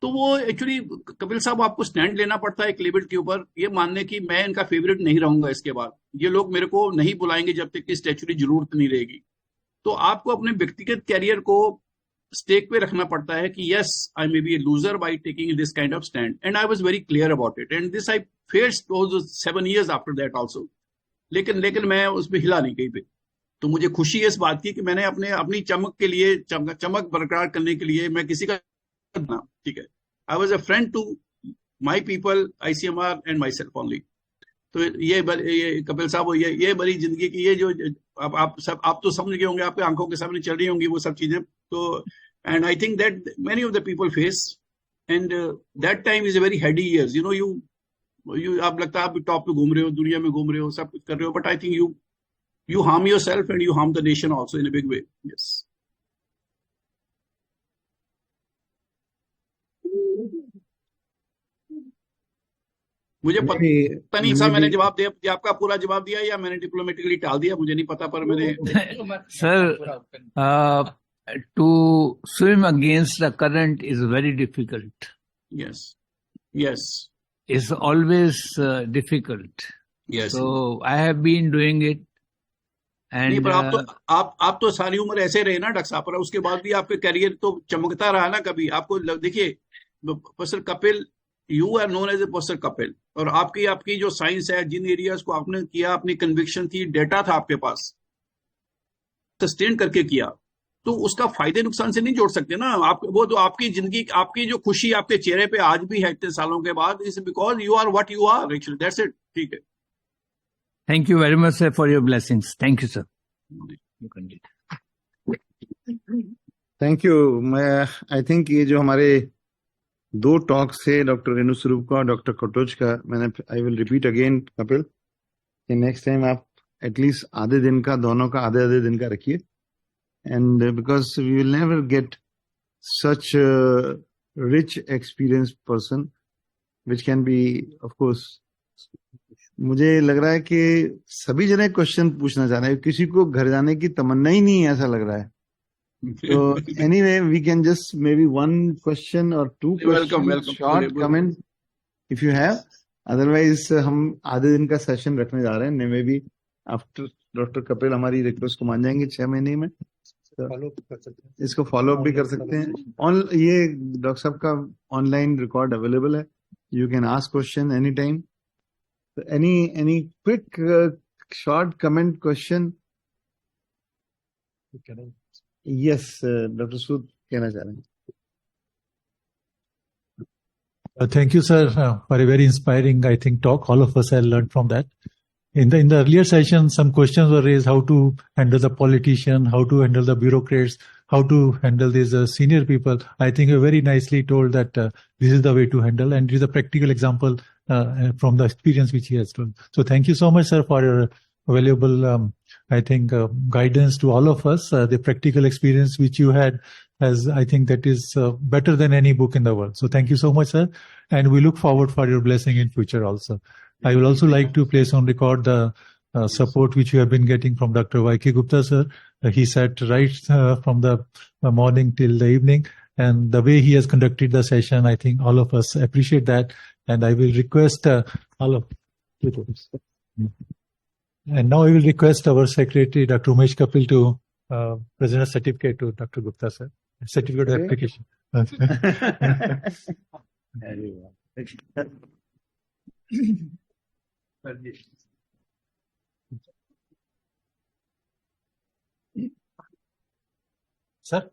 तो वो एक्चुअली, कपिल साहब, आपको स्टैंड लेना पड़ता है एक लेवल के ऊपर, ये मानने की मैं इनका फेवरेट नहीं रहूंगा इसके बाद। ये लोग मेरे को नहीं बुलाएंगे जब तक कि स्टैच्यूरी जरूरत नहीं रहेगी। तो आपको अपने व्यक्तिगत कैरियर को स्टेक पे रखना पड़ता है कि yes, I may be A loser by taking this kind of stand, and I was very clear about it, and this I faced also 7 years after that also. लेकिन मैं उसमें हिला नहीं कहीं पे। तो मुझे खुशी है इस बात की कि मैंने अपनी चमक के लिए, चमक बरकरार करने के लिए, मैं किसी का, ठीक है, I was a friend to my people, ICMR and myself only. तो ये कपिल साहब, ये बड़ी जिंदगी की, ये जो आप तो समझ गए होंगे, आपके आंखों के सामने चल रही होंगी वो सब चीजें। तो and I think that many of the people face, and that time is a very Heidi years, you know. You आप लगता है आप टॉप पे घूम रहे हो, दुनिया में घूम रहे हो, सब कुछ कर रहे हो, but I think you harm yourself and you harm the nation also in a big way. Yes. मुझे पता नहीं साहब, मैंने जवाब दिया, आपका पूरा जवाब दिया, या मैंने डिप्लोमेटिकली टाल दिया, मुझे नहीं पता, पर मैंने Sir, to swim against the current is very difficult. Yes. It's always difficult. Yes. So I have been doing it. नहीं, पर आप तो सारी उम्र ऐसे रहे ना डॉक्टर साहब, पर उसके बाद भी आपके करियर तो चमकता रहा ना। कभी आपको देखिए, professor Kapil, you are known as a professor Kapil, और आपकी जो साइंस है, जिन एरियाज को आपने किया, अपनी कन्विक्शन थी, डेटा था आपके पास, सस्टेन करके किया, तो उसका फायदे नुकसान से नहीं जोड़ सकते ना आप। वो तो आपकी जिंदगी, आपकी जो खुशी आपके चेहरे पे आज भी है इतने सालों के बाद, is because you are what you are actually, that's it, ठीक है। Thank you very much, sir, for your blessings. Thank you, sir. Thank you. मैं आई थिंक ये जो हमारे 2 टॉक्स थे, डॉक्टर रेणु स्वरूप का और डॉक्टर कटोच का, I will repeat again Kapil, कि नेक्स्ट टाइम आप एटलीस्ट आधे दिन का, दोनों का आधे दिन का रखिए, and because we will never get such rich experience person which can be, of course, मुझे लग रहा है कि सभी जने क्वेश्चन पूछना चाह रहे हैं, किसी को घर जाने की तमन्ना ही नहीं है ऐसा लग रहा है. So anyway, we can just maybe one question or two questions, welcome. short comment if you have. Otherwise, हम आधे दिन का सेशन रखने जा रहे हैं. May be after doctor Kapil हमारी रिक्वेस्ट को मान जाएंगे 6 महीने में. इसको फॉलो अप भी कर सकते हैं. ये डॉक्टर साहब का ऑनलाइन रिकॉर्ड अवेलेबल है. You can ask question any time. Any quick short comment question. Yes, Dr. Sood कहना चाह रहे हैं. Thank you, sir, for a very inspiring, I think, talk. All of us have learned from that. In the earlier session, some questions were raised: how to handle the politician, how to handle the bureaucrats, how to handle these senior people. I think you very nicely told that this is the way to handle, and it is a practical example from the experience which he has told. So, thank you so much, sir, for your valuable, I think, guidance to all of us. The practical experience which you had has, I think, that is better than any book in the world. So thank you so much, sir. And we look forward for your blessing in future also. I will also like to place on record the support which you have been getting from Dr. Y.K. Gupta, sir. He sat right from the morning till the evening. And the way he has conducted the session, I think all of us appreciate that. And I will request all of you. And now I will request our secretary, Dr. Umesh Kapil, to present a certificate to Dr. Gupta, sir. Certificate of application. Sir?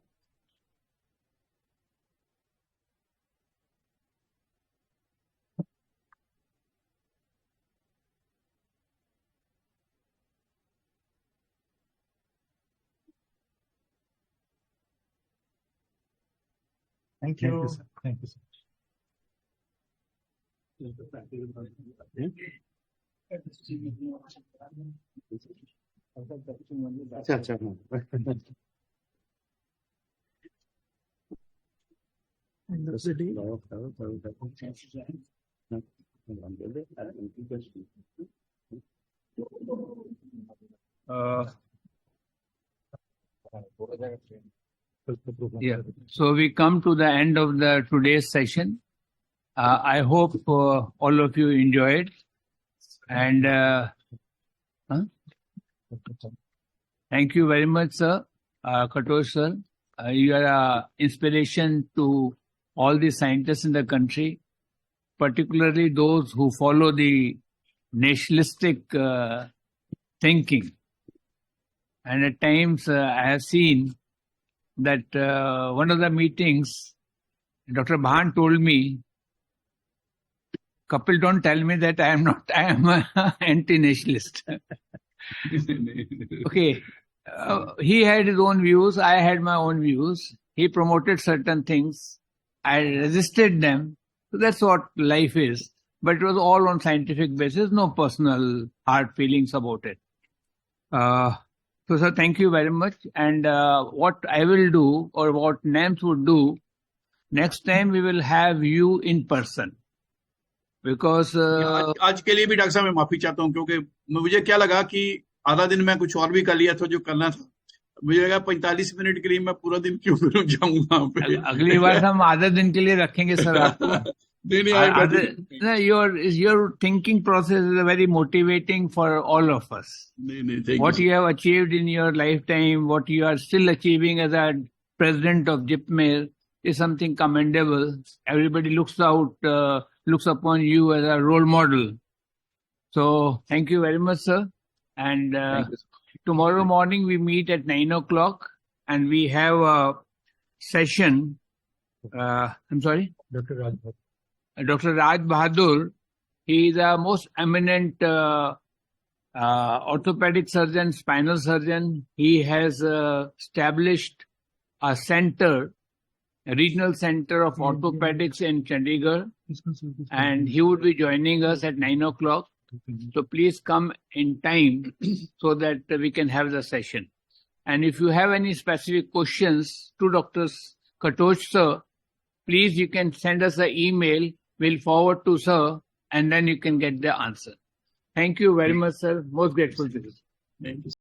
Thank Thank you. you, sir. Thank you, sir. अच्छा अच्छा Yeah. So we come to the end of the today's session. I hope all of you enjoyed. And thank you very much, sir. Katoch sir. You are an inspiration to all the scientists in the country, particularly those who follow the nationalistic thinking. And at times I have seen that one of the meetings, Dr. Bhan told me, Kapil, don't tell me that I am an anti-nationalist. Okay. He had his own views. I had my own views. He promoted certain things. I resisted them. So that's what life is. But it was all on scientific basis, no personal hard feelings about it. So, sir, thank you very much. And what I will do, or what NAMS would do, next time we will have you in person. Because आज के लिए भी doctor साहब मैं माफी चाहता हूँ, क्योंकि मुझे क्या लगा कि आधा दिन मैं कुछ और भी कर लिया था जो करना था. मुझे लगा 45 मिनट के लिए मैं पूरा दिन क्यों फिर जाऊँ वहां पे. अगली बार हम आधा दिन के लिए रखेंगे सर आपको. Your thinking process is very motivating for all of us. What you have achieved in your lifetime, what you are still achieving as a president of JIPMER is something commendable. Everybody looks upon you as a role model. So thank you very much, sir. And tomorrow morning we meet at 9 o'clock and we have a session. I'm sorry? Dr. Raj Bahadur, he is a most eminent orthopedic surgeon, spinal surgeon. He has established a center, a regional center of orthopedics in Chandigarh, and he would be joining us at 9 o'clock. So please come in time so that we can have the session. And if you have any specific questions to Dr. Katoch sir, please you can send us an email. We'll forward to sir and then you can get the answer. Thank you very much, sir. Most grateful to you. Thank you.